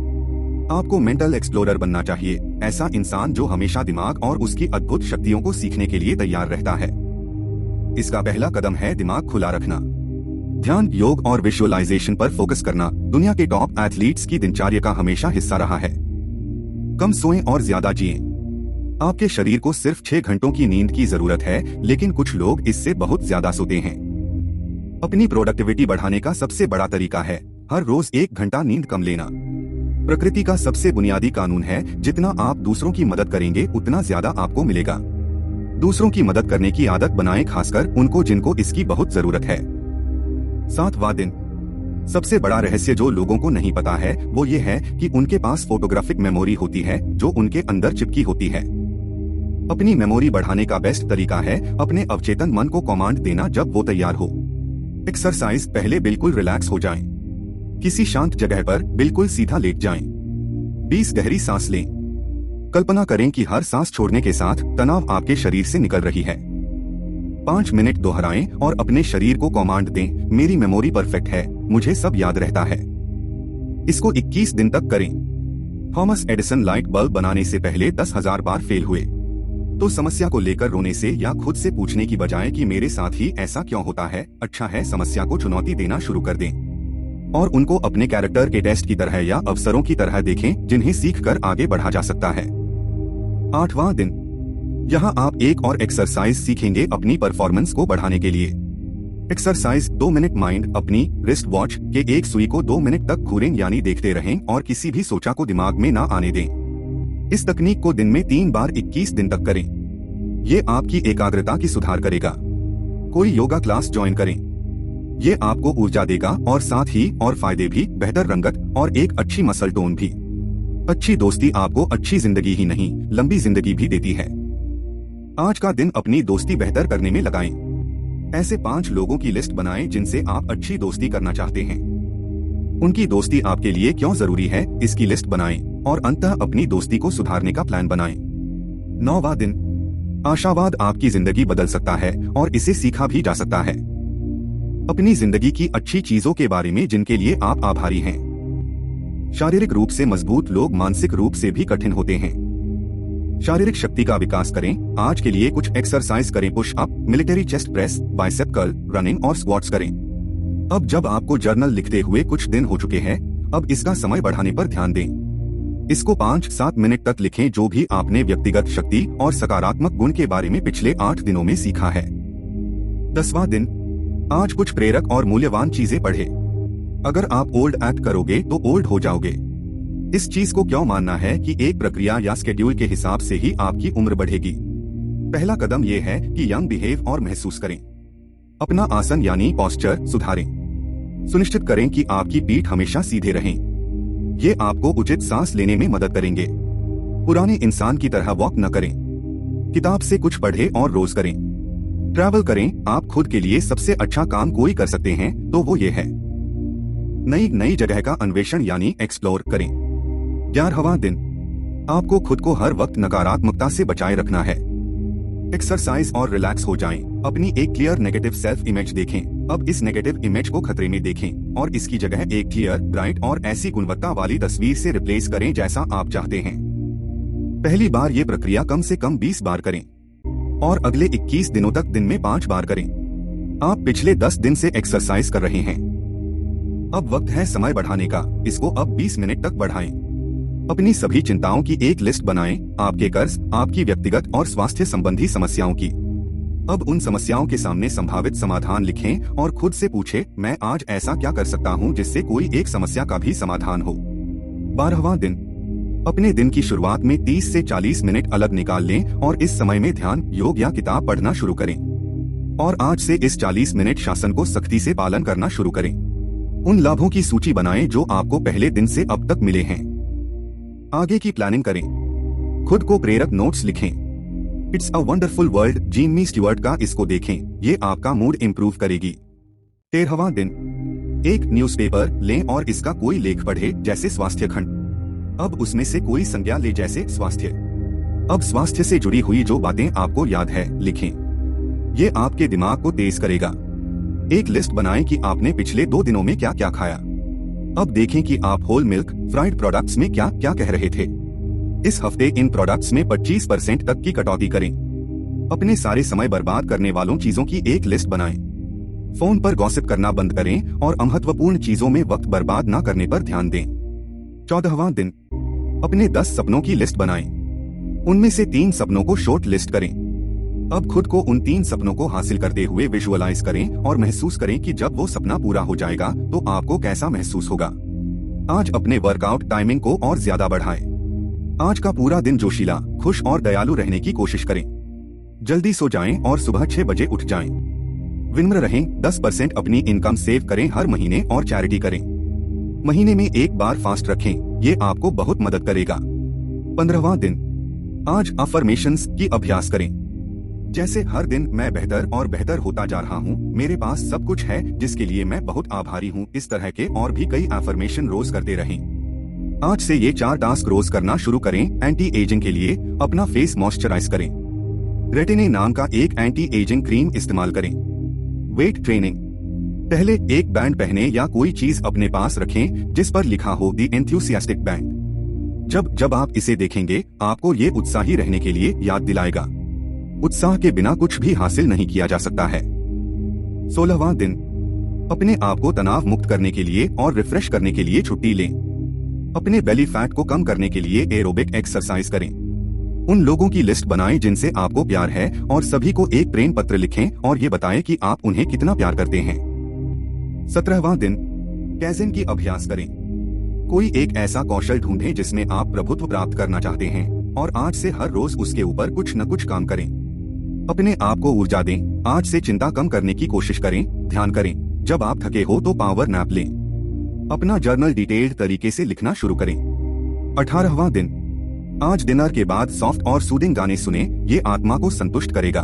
आपको मेंटल एक्सप्लोरर बनना चाहिए, ऐसा इंसान जो हमेशा दिमाग और उसकी अद्भुत शक्तियों को सीखने के लिए तैयार रहता है। इसका पहला कदम है दिमाग खुला रखना। ध्यान, योग और विजुअलाइजेशन पर फोकस करना दुनिया के टॉप एथलीट्स की दिनचर्या का हमेशा हिस्सा रहा है। कम सोएं और ज्यादा जिएं। आपके शरीर को सिर्फ 6 घंटों की नींद की जरूरत है, लेकिन कुछ लोग इससे बहुत ज्यादा सोते हैं। अपनी प्रोडक्टिविटी बढ़ाने का सबसे बड़ा तरीका है हर रोज 1 घंटा नींद कम लेना। प्रकृति का सबसे बुनियादी कानून है, जितना आप दूसरों की मदद करेंगे उतना ज्यादा आपको मिलेगा। दूसरों की मदद करने की आदत बनाएं, खासकर उनको जिनको इसकी बहुत जरूरत है। 7वां दिन, सबसे बड़ा रहस्य जो लोगों को नहीं पता है वो ये है कि उनके पास फोटोग्राफिक मेमोरी होती है जो उनके अंदर चिपकी होती है। अपनी मेमोरी बढ़ाने का बेस्ट तरीका है अपने अवचेतन मन को कमांड देना जब वो तैयार हो। एक्सरसाइज, पहले बिल्कुल रिलैक्स हो जाएं। किसी शांत जगह पर बिल्कुल सीधा लेट जाएं। 20 गहरी सांस लें। कल्पना करें कि हर सांस छोड़ने के साथ तनाव आपके शरीर से निकल रही है। 5 मिनट दोहराएं और अपने शरीर को कमांड दें, मेरी मेमोरी परफेक्ट है, मुझे सब याद रहता है। इसको 21 दिन तक करें। थॉमस एडिसन लाइट बल्ब बनाने से पहले 10,000 बार फेल हुए। तो समस्या को लेकर रोने से या खुद से पूछने की बजाय कि मेरे साथ ही ऐसा क्यों होता है, अच्छा है समस्या को चुनौती देना शुरू कर दें और उनको अपने कैरेक्टर के टेस्ट की तरह या अवसरों की तरह देखें जिन्हें सीखकर आगे बढ़ा जा सकता है। 8वां दिन, यहाँ आप एक और एक्सरसाइज सीखेंगे अपनी परफॉर्मेंस को बढ़ाने के लिए। एक्सरसाइज 2 मिनट माइंड अपनी रिस्ट वॉच के एक सुई को 2 मिनट तक घूरें यानी देखते रहें और किसी भी सोचा को दिमाग में ना आने दें। इस तकनीक को दिन में 3 बार 21 दिन तक करें। ये आपकी एकाग्रता की सुधार करेगा। कोई योगा क्लास ज्वाइन करें। ये आपको ऊर्जा देगा और साथ ही और फायदे भी, बेहतर रंगत और एक अच्छी मसल टोन भी। अच्छी दोस्ती आपको अच्छी जिंदगी ही नहीं लंबी जिंदगी भी देती है। आज का दिन अपनी दोस्ती बेहतर करने में लगाएं। ऐसे 5 लोगों की लिस्ट बनाएं जिनसे आप अच्छी दोस्ती करना चाहते हैं। उनकी दोस्ती आपके लिए क्यों जरूरी है, इसकी लिस्ट बनाएं और अंततः अपनी दोस्ती को सुधारने का प्लान बनाएं। 9वां दिन, आशावाद आपकी जिंदगी बदल सकता है और इसे सीखा भी जा सकता है। अपनी जिंदगी की अच्छी चीजों के बारे में जिनके लिए आप आभारी हैं। शारीरिक रूप से मजबूत लोग मानसिक रूप से भी कठिन होते हैं। शारीरिक शक्ति का विकास करें। आज के लिए कुछ एक्सरसाइज करें, push up, military chest press, bicep curl, running और स्क्वाट्स करें। अब जब आपको जर्नल लिखते हुए कुछ दिन हो चुके हैं, अब इसका समय बढ़ाने पर ध्यान दें। इसको 5-7 मिनट तक लिखें जो भी आपने व्यक्तिगत शक्ति और सकारात्मक गुण के बारे में पिछले 8 दिनों में सीखा है। 10वां दिन, आज कुछ प्रेरक और मूल्यवान चीजें पढ़ें। अगर आप ओल्ड एक्ट करोगे तो ओल्ड हो जाओगे। इस चीज को क्यों मानना है कि एक प्रक्रिया या स्केड्यूल के हिसाब से ही आपकी उम्र बढ़ेगी। पहला कदम ये है कि यंग बिहेव और महसूस करें। अपना आसन यानी पोस्चर सुधारें। सुनिश्चित करें कि आपकी पीठ हमेशा सीधे रहें। ये आपको उचित सांस लेने में मदद करेंगे। पुराने इंसान की तरह वॉक न करें। किताब से कुछ पढ़ें और रोज करें। ट्रैवल करें। आप खुद के लिए सबसे अच्छा काम कोई कर सकते हैं तो वो ये है। नई जगह का अन्वेषण यानी एक्सप्लोर करें। 11वां दिन, आपको खुद को हर वक्त नकारात्मकता से बचाए रखना है। एक्सरसाइज और रिलैक्स हो जाएं। अपनी एक क्लियर नेगेटिव सेल्फ इमेज देखें। अब इस नेगेटिव इमेज को खतरे में देखें और इसकी जगह एक क्लियर, ब्राइट और ऐसी गुणवत्ता वाली तस्वीर से रिप्लेस करें जैसा आप चाहते हैं। पहली बार ये प्रक्रिया कम से कम 20 बार करें और अगले 21 दिनों तक दिन में 5 बार करें। आप पिछले 10 दिन से एक्सरसाइज कर रहे हैं। अब वक्त है समय बढ़ाने का। इसको अब 20 मिनट तक बढ़ाएं। अपनी सभी चिंताओं की एक लिस्ट बनाएं, आपके कर्ज, आपकी व्यक्तिगत और स्वास्थ्य संबंधी समस्याओं की। अब उन समस्याओं के सामने संभावित समाधान लिखें और खुद से पूछें, मैं आज ऐसा क्या कर सकता हूं जिससे कोई एक समस्या का भी समाधान हो। 12वां दिन, अपने दिन की शुरुआत में 30 से 40 मिनट अलग निकाल लें और इस समय में ध्यान, योग या किताब पढ़ना शुरू करें। और आज से इस 40 मिनट शासन को सख्ती से पालन करना शुरू करें। उन लाभों की सूची बनाएं जो आपको पहले दिन से अब तक मिले हैं। आगे की प्लानिंग करें। खुद को प्रेरक नोट्स लिखें। It's a wonderful world, Jimmy Stewart का इसको देखें, ये आपका मूड इंप्रूव करेगी। 13वां दिन, एक न्यूज़पेपर लें और इसका कोई लेख पढ़े जैसे स्वास्थ्य खंड। अब उसमें से कोई संज्ञा ले जैसे स्वास्थ्य। अब स्वास्थ्य से जुड़ी हुई जो बातें आपको याद है लिखें। ये आपके दिमाग को तेज करेगा। एक लिस्ट बनाएं कि आपने पिछले 2 दिनों में क्या क्या खाया। अब देखें कि आप होल मिल्क, फ्राइड प्रोडक्ट्स में क्या क्या कह रहे थे। इस हफ्ते इन प्रोडक्ट्स में 25% तक की कटौती करें। अपने सारे समय बर्बाद करने वालों चीजों की एक लिस्ट बनाएं। फोन पर गॉसिप करना बंद करें और अमहत्वपूर्ण चीजों में वक्त बर्बाद न करने पर ध्यान दें। 14वां दिन, अपने 10 सपनों की लिस्ट बनाएं। उनमें से 3 सपनों को शॉर्ट लिस्ट करें। अब खुद को उन 3 सपनों को हासिल करते हुए विजुअलाइज करें और महसूस करें कि जब वो सपना पूरा हो जाएगा तो आपको कैसा महसूस होगा। आज अपने वर्कआउट टाइमिंग को और ज्यादा बढ़ाएं। आज का पूरा दिन जोशीला, खुश और दयालु रहने की कोशिश करें। जल्दी सो जाएं और सुबह 6 बजे उठ जाएं। विनम्र रहें। 10% अपनी इनकम सेव करें हर महीने और चैरिटी करें। महीने में एक बार फास्ट रखें, ये आपको बहुत मदद करेगा। 15वां दिन, आज अफर्मेशंस की अभ्यास करें। जैसे हर दिन मैं बेहतर और बेहतर होता जा रहा हूँ, मेरे पास सब कुछ है जिसके लिए मैं बहुत आभारी हूँ। इस तरह के और भी कई अफर्मेशन रोज करते रहें। आज से ये 4 टास्क रोज करना शुरू करें। एंटी एजिंग के लिए अपना फेस मॉइस्चराइज करें। रेटिने नाम का एक एंटी एजिंग क्रीम इस्तेमाल करें। वेट ट्रेनिंग, पहले एक बैंड पहने या कोई चीज अपने पास रखें जिस पर लिखा हो द एंथुसियास्टिक बैंड। जब आप इसे देखेंगे आपको ये उत्साही रहने के लिए याद दिलाएगा। उत्साह के बिना कुछ भी हासिल नहीं किया जा सकता है। 16वां दिन, अपने आप को तनाव मुक्त करने के लिए और रिफ्रेश करने के लिए छुट्टी लें। अपने बेली फैट को कम करने के लिए एरोबिक एक्सरसाइज करें। उन लोगों की लिस्ट बनाएं जिनसे आपको प्यार है और सभी को एक प्रेम पत्र लिखें और ये बताएं कि आप उन्हें कितना प्यार करते हैं। 17वां दिन, कैज़न की अभ्यास करें। कोई एक ऐसा कौशल ढूंढें जिसमें आप प्रभुत्व प्राप्त करना चाहते हैं और आज से हर रोज उसके ऊपर कुछ न कुछ काम करें। अपने आप को ऊर्जा दें। आज से चिंता कम करने की कोशिश करें। ध्यान करें। जब आप थके हो तो पावर नैप लें। अपना जर्नल डिटेल्ड तरीके से लिखना शुरू करें। 18वां दिन, आज डिनर के बाद सॉफ्ट और सूदिंग गाने सुने। ये आत्मा को संतुष्ट करेगा।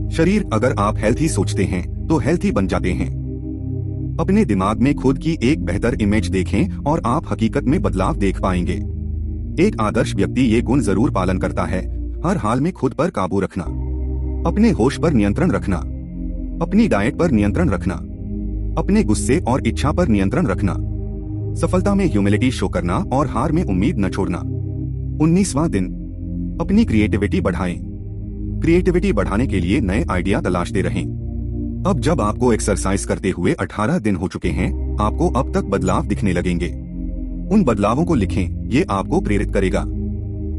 शरीर, अगर आप हेल्थी सोचते हैं तो हेल्थी बन जाते हैं। अपने दिमाग में खुद की एक बेहतर इमेज देखें और आप हकीकत में बदलाव देख पाएंगे। एक आदर्श व्यक्ति ये गुण जरूर पालन करता है। हर हाल में खुद पर काबू रखना, अपने होश पर नियंत्रण रखना, अपनी डाइट पर नियंत्रण रखना, अपने गुस्से और इच्छा पर नियंत्रण रखना, सफलता में ह्यूमिलिटी शो करना और हार में उम्मीद न छोड़ना। 19वां दिन, अपनी क्रिएटिविटी बढ़ाएं। क्रिएटिविटी बढ़ाने के लिए नए आइडिया तलाशते रहें। अब जब आपको एक्सरसाइज करते हुए 18 दिन हो चुके हैं, आपको अब तक बदलाव दिखने लगेंगे। उन बदलावों को लिखें, ये आपको प्रेरित करेगा।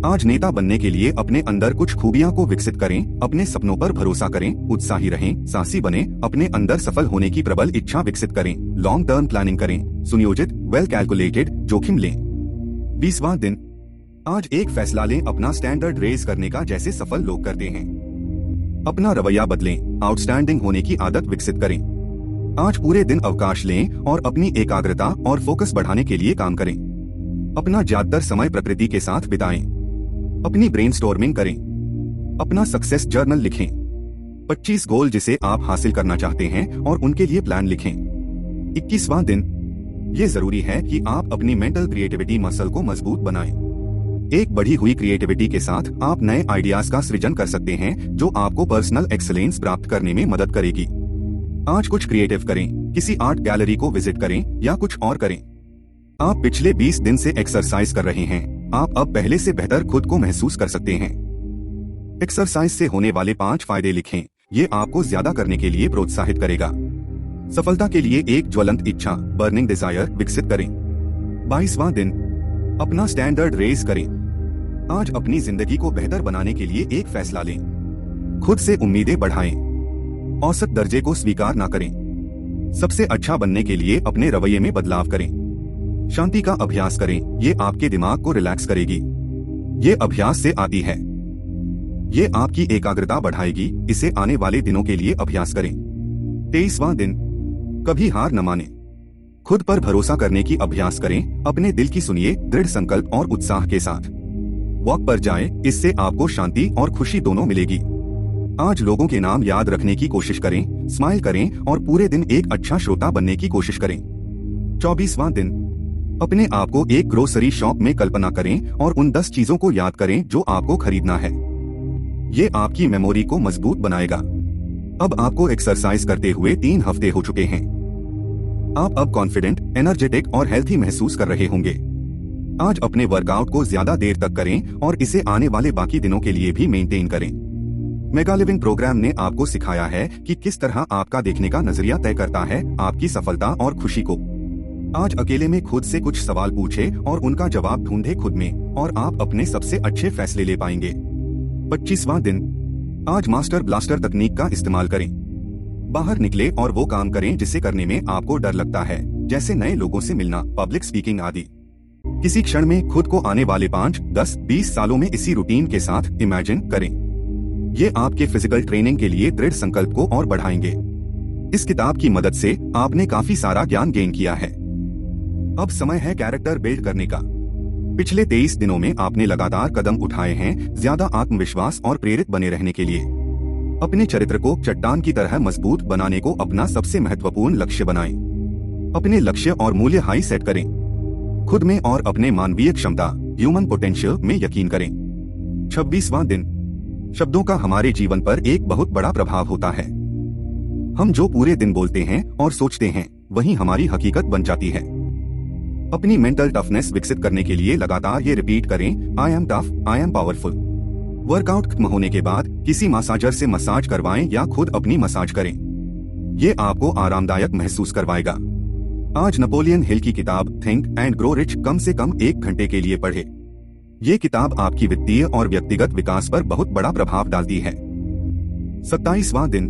आज नेता बनने के लिए अपने अंदर कुछ खूबियां को विकसित करें। अपने सपनों पर भरोसा करें, उत्साही रहें, साहसी बने, अपने अंदर सफल होने की प्रबल इच्छा विकसित करें, लॉन्ग टर्म प्लानिंग करें, सुनियोजित, वेल कैलकुलेटेड जोखिम लें। 20वां दिन, आज एक फैसला लें अपना स्टैंडर्ड रेज करने का जैसे सफल लोग करते हैं। अपना रवैया बदलें, आउटस्टैंडिंग होने की आदत विकसित करें। आज पूरे दिन अवकाश लें और अपनी एकाग्रता और फोकस बढ़ाने के लिए काम करें। अपना ज्यादातर समय प्रकृति के साथ बिताएं। अपनी ब्रेनस्टॉर्मिंग करें। अपना सक्सेस जर्नल लिखें। 25 गोल जिसे आप हासिल करना चाहते हैं और उनके लिए प्लान लिखें। 21वां दिन, ये जरूरी है कि आप अपनी मेंटल क्रिएटिविटी मसल को मजबूत बनाएं। एक बढ़ी हुई क्रिएटिविटी के साथ आप नए आइडियाज का सृजन कर सकते हैं जो आपको पर्सनल एक्सीलेंस प्राप्त करने में मदद करेगी। आज कुछ क्रिएटिव करें, किसी आर्ट गैलरी को विजिट करें या कुछ और करें। आप पिछले 20 दिन से एक्सरसाइज कर रहे हैं। आप अब पहले से बेहतर खुद को महसूस कर सकते हैं। एक्सरसाइज से होने वाले 5 फायदे लिखें। ये आपको ज्यादा करने के लिए प्रोत्साहित करेगा। सफलता के लिए एक ज्वलंत इच्छा, बर्निंग डिजायर विकसित करें। 22वां दिन, अपना स्टैंडर्ड रेज करें। आज अपनी जिंदगी को बेहतर बनाने के लिए एक फैसला लें। खुद से उम्मीदें बढ़ाएं। औसत दर्जे को स्वीकार ना करें। सबसे अच्छा बनने के लिए अपने रवैये में बदलाव करें। शांति का अभ्यास करें, ये आपके दिमाग को रिलैक्स करेगी। ये अभ्यास से आती है। ये आपकी एकाग्रता बढ़ाएगी। इसे आने वाले दिनों के लिए अभ्यास करें। 23वां दिन, कभी हार न माने। खुद पर भरोसा करने की अभ्यास करें। अपने दिल की सुनिए, दृढ़ संकल्प और उत्साह के साथ वॉक पर जाएं। इससे आपको शांति और खुशी दोनों मिलेगी। आज लोगों के नाम याद रखने की कोशिश करें, स्माइल करें और पूरे दिन एक अच्छा श्रोता बनने की कोशिश करें। 24वां दिन, अपने आप को एक ग्रोसरी शॉप में कल्पना करें और उन 10 चीजों को याद करें जो आपको खरीदना है। ये आपकी मेमोरी को मजबूत बनाएगा। अब आपको एक्सरसाइज करते हुए 3 हफ्ते हो चुके हैं। आप अब कॉन्फिडेंट, एनर्जेटिक और हेल्थी महसूस कर रहे होंगे। आज अपने वर्कआउट को ज्यादा देर तक करें और इसे आने वाले बाकी दिनों के लिए भी मेंटेन करें। मेगा लिविंग प्रोग्राम ने आपको सिखाया है कि किस तरह आपका देखने का नजरिया तय करता है आपकी सफलता और खुशी को। आज अकेले में खुद से कुछ सवाल पूछें और उनका जवाब ढूंढे खुद में, और आप अपने सबसे अच्छे फैसले ले पाएंगे। 25वां दिन, आज मास्टर ब्लास्टर तकनीक का इस्तेमाल करें। बाहर निकले और वो काम करें जिसे करने में आपको डर लगता है, जैसे नए लोगों से मिलना, पब्लिक स्पीकिंग आदि। किसी क्षण में खुद को आने वाले 5, 10, 20 सालों में इसी रूटीन के साथ इमेजिन करें। ये आपके फिजिकल ट्रेनिंग के लिए दृढ़ संकल्प को और बढ़ाएंगे। इस किताब की मदद से आपने काफी सारा ज्ञान गेन किया है। अब समय है कैरेक्टर बिल्ड करने का। पिछले 23 दिनों में आपने लगातार कदम उठाए हैं ज्यादा आत्मविश्वास और प्रेरित बने रहने के लिए। अपने चरित्र को चट्टान की तरह मजबूत बनाने को अपना सबसे महत्वपूर्ण लक्ष्य बनाएं। अपने लक्ष्य और मूल्य हाई सेट करें। खुद में और अपने मानवीय क्षमता ह्यूमन पोटेंशियल में यकीन करें। 26वां दिन, शब्दों का हमारे जीवन पर एक बहुत बड़ा प्रभाव होता है। हम जो पूरे दिन बोलते हैं और सोचते हैं वही हमारी हकीकत बन जाती है। अपनी मेंटल टफनेस विकसित करने के लिए लगातार ये रिपीट करें, I am tough, I am powerful. Workout खत्म होने के बाद किसी मसाजर से मसाज करवाएं या खुद अपनी मसाज करें। ये आपको आरामदायक महसूस करवाएगा। आज नेपोलियन हिल की किताब थिंक एंड ग्रो रिच कम से कम 1 घंटे के लिए पढ़े। ये किताब आपकी वित्तीय और व्यक्तिगत विकास पर बहुत बड़ा प्रभाव डालती है। 27वां दिन,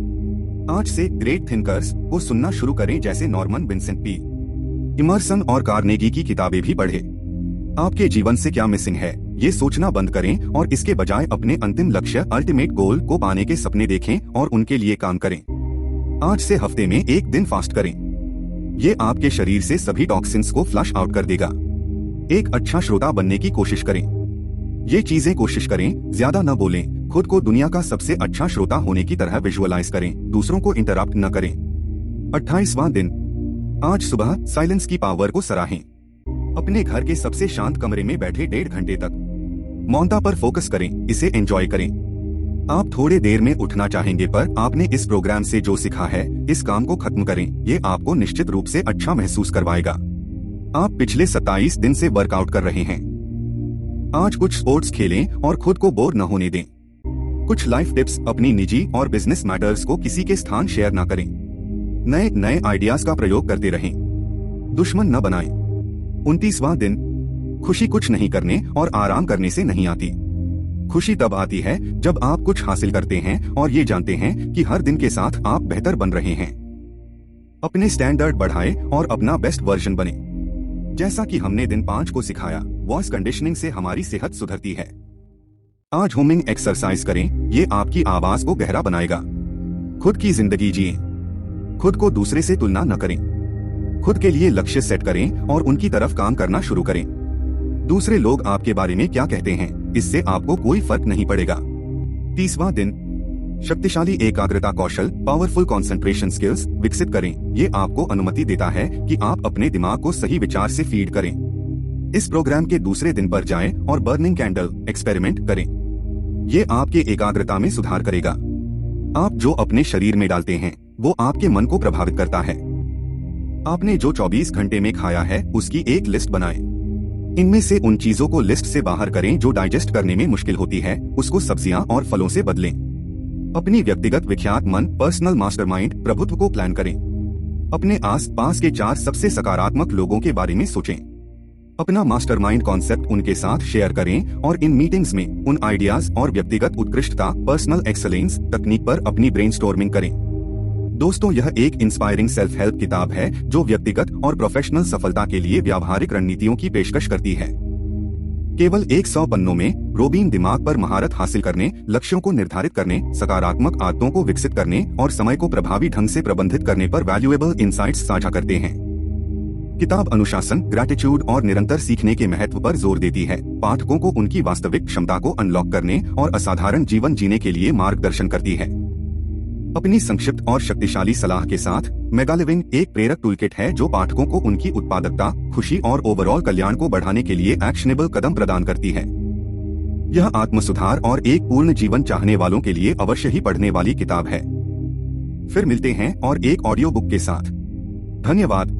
आज से ग्रेट थिंकर्स को सुनना शुरू करें, जैसे नॉर्मन विंसेंट पी इमर्सन और कार्नेगी की किताबें भी पढ़ें। आपके जीवन से क्या मिसिंग है ये सोचना बंद करें और इसके बजाय अपने अंतिम लक्ष्य अल्टीमेट गोल को पाने के सपने देखें और उनके लिए काम करें। आज से हफ्ते में 1 दिन फास्ट करें। ये आपके शरीर से सभी टॉक्सिन्स को फ्लश आउट कर देगा। एक अच्छा श्रोता बनने की कोशिश करें। ये चीजें कोशिश करें, ज्यादा न बोलें, खुद को दुनिया का सबसे अच्छा श्रोता होने की तरह विजुअलाइज करें, दूसरों को इंटरप्ट न करें। 28वां दिन, आज सुबह साइलेंस की पावर को सराहें। अपने घर के सबसे शांत कमरे में बैठे 1.5 घंटे तक मौनता पर फोकस करें, इसे एंजॉय करें। आप थोड़े देर में उठना चाहेंगे, पर आपने इस प्रोग्राम से जो सीखा है इस काम को खत्म करें। ये आपको निश्चित रूप से अच्छा महसूस करवाएगा। आप पिछले 27 दिन से वर्कआउट कर रहे हैं। आज कुछ स्पोर्ट्स खेलें और खुद को बोर न होने दें। कुछ लाइफ टिप्स, अपनी निजी और बिजनेस मैटर्स को किसी के स्थान शेयर न करें। नए नए आइडियाज का प्रयोग करते रहें। दुश्मन न बनाएं। 29वां दिन, खुशी कुछ नहीं करने और आराम करने से नहीं आती। खुशी तब आती है जब आप कुछ हासिल करते हैं और ये जानते हैं कि हर दिन के साथ आप बेहतर बन रहे हैं। अपने स्टैंडर्ड बढ़ाएं और अपना बेस्ट वर्जन बने। जैसा कि हमने दिन 5 को सिखाया, वॉइस कंडीशनिंग से हमारी सेहत सुधरती है। आज हुमिंग एक्सरसाइज करें, ये आपकी आवाज को गहरा बनाएगा। खुद की जिंदगी जिए। खुद को दूसरे से तुलना न करें। खुद के लिए लक्ष्य सेट करें और उनकी तरफ काम करना शुरू करें। दूसरे लोग आपके बारे में क्या कहते हैं, इससे आपको कोई फर्क नहीं पड़ेगा। 30वां दिन, शक्तिशाली एकाग्रता कौशल पावरफुल कंसंट्रेशन स्किल्स विकसित करें। ये आपको अनुमति देता है कि आप अपने दिमाग को सही विचार से फीड करें। इस प्रोग्राम के दूसरे दिन पर जाएं और बर्निंग कैंडल एक्सपेरिमेंट करें। ये आपके एकाग्रता में सुधार करेगा। आप जो अपने शरीर में डालते हैं वो आपके मन को प्रभावित करता है। आपने जो 24 घंटे में खाया है उसकी एक लिस्ट बनाएं। इनमें से उन चीजों को लिस्ट से बाहर करें जो डाइजेस्ट करने में मुश्किल होती है, उसको सब्जियां और फलों से बदलें। अपनी व्यक्तिगत विख्यात मन पर्सनल मास्टरमाइंड प्रभुत्व को प्लान करें। अपने आस पास के 4 सबसे सकारात्मक लोगों के बारे में सोचें। अपना मास्टरमाइंड कॉन्सेप्ट उनके साथ शेयर करें और इन मीटिंग्स में उन आइडियाज और व्यक्तिगत उत्कृष्टता पर्सनल एक्सेलेंस तकनीक पर अपनी ब्रेनस्टॉर्मिंग करें। दोस्तों, यह एक इंस्पायरिंग सेल्फ हेल्प किताब है जो व्यक्तिगत और प्रोफेशनल सफलता के लिए व्यावहारिक रणनीतियों की पेशकश करती है। केवल 100 पन्नों में रोबिन दिमाग पर महारत हासिल करने, लक्ष्यों को निर्धारित करने, सकारात्मक आदतों को विकसित करने और समय को प्रभावी ढंग से प्रबंधित करने पर वैल्यूएबल इंसाइट्स साझा करते हैं। किताब अनुशासन, ग्रैटिट्यूड और निरंतर सीखने के महत्व पर जोर देती है, पाठकों को उनकी वास्तविक क्षमता को अनलॉक करने और असाधारण जीवन जीने के लिए मार्गदर्शन करती है। अपनी संक्षिप्त और शक्तिशाली सलाह के साथ मेगालिविंग एक प्रेरक टूलकिट है जो पाठकों को उनकी उत्पादकता, खुशी और ओवरऑल कल्याण को बढ़ाने के लिए एक्शनेबल कदम प्रदान करती है। यह आत्मसुधार और एक पूर्ण जीवन चाहने वालों के लिए अवश्य ही पढ़ने वाली किताब है। फिर मिलते हैं और एक ऑडियो बुक के साथ। धन्यवाद।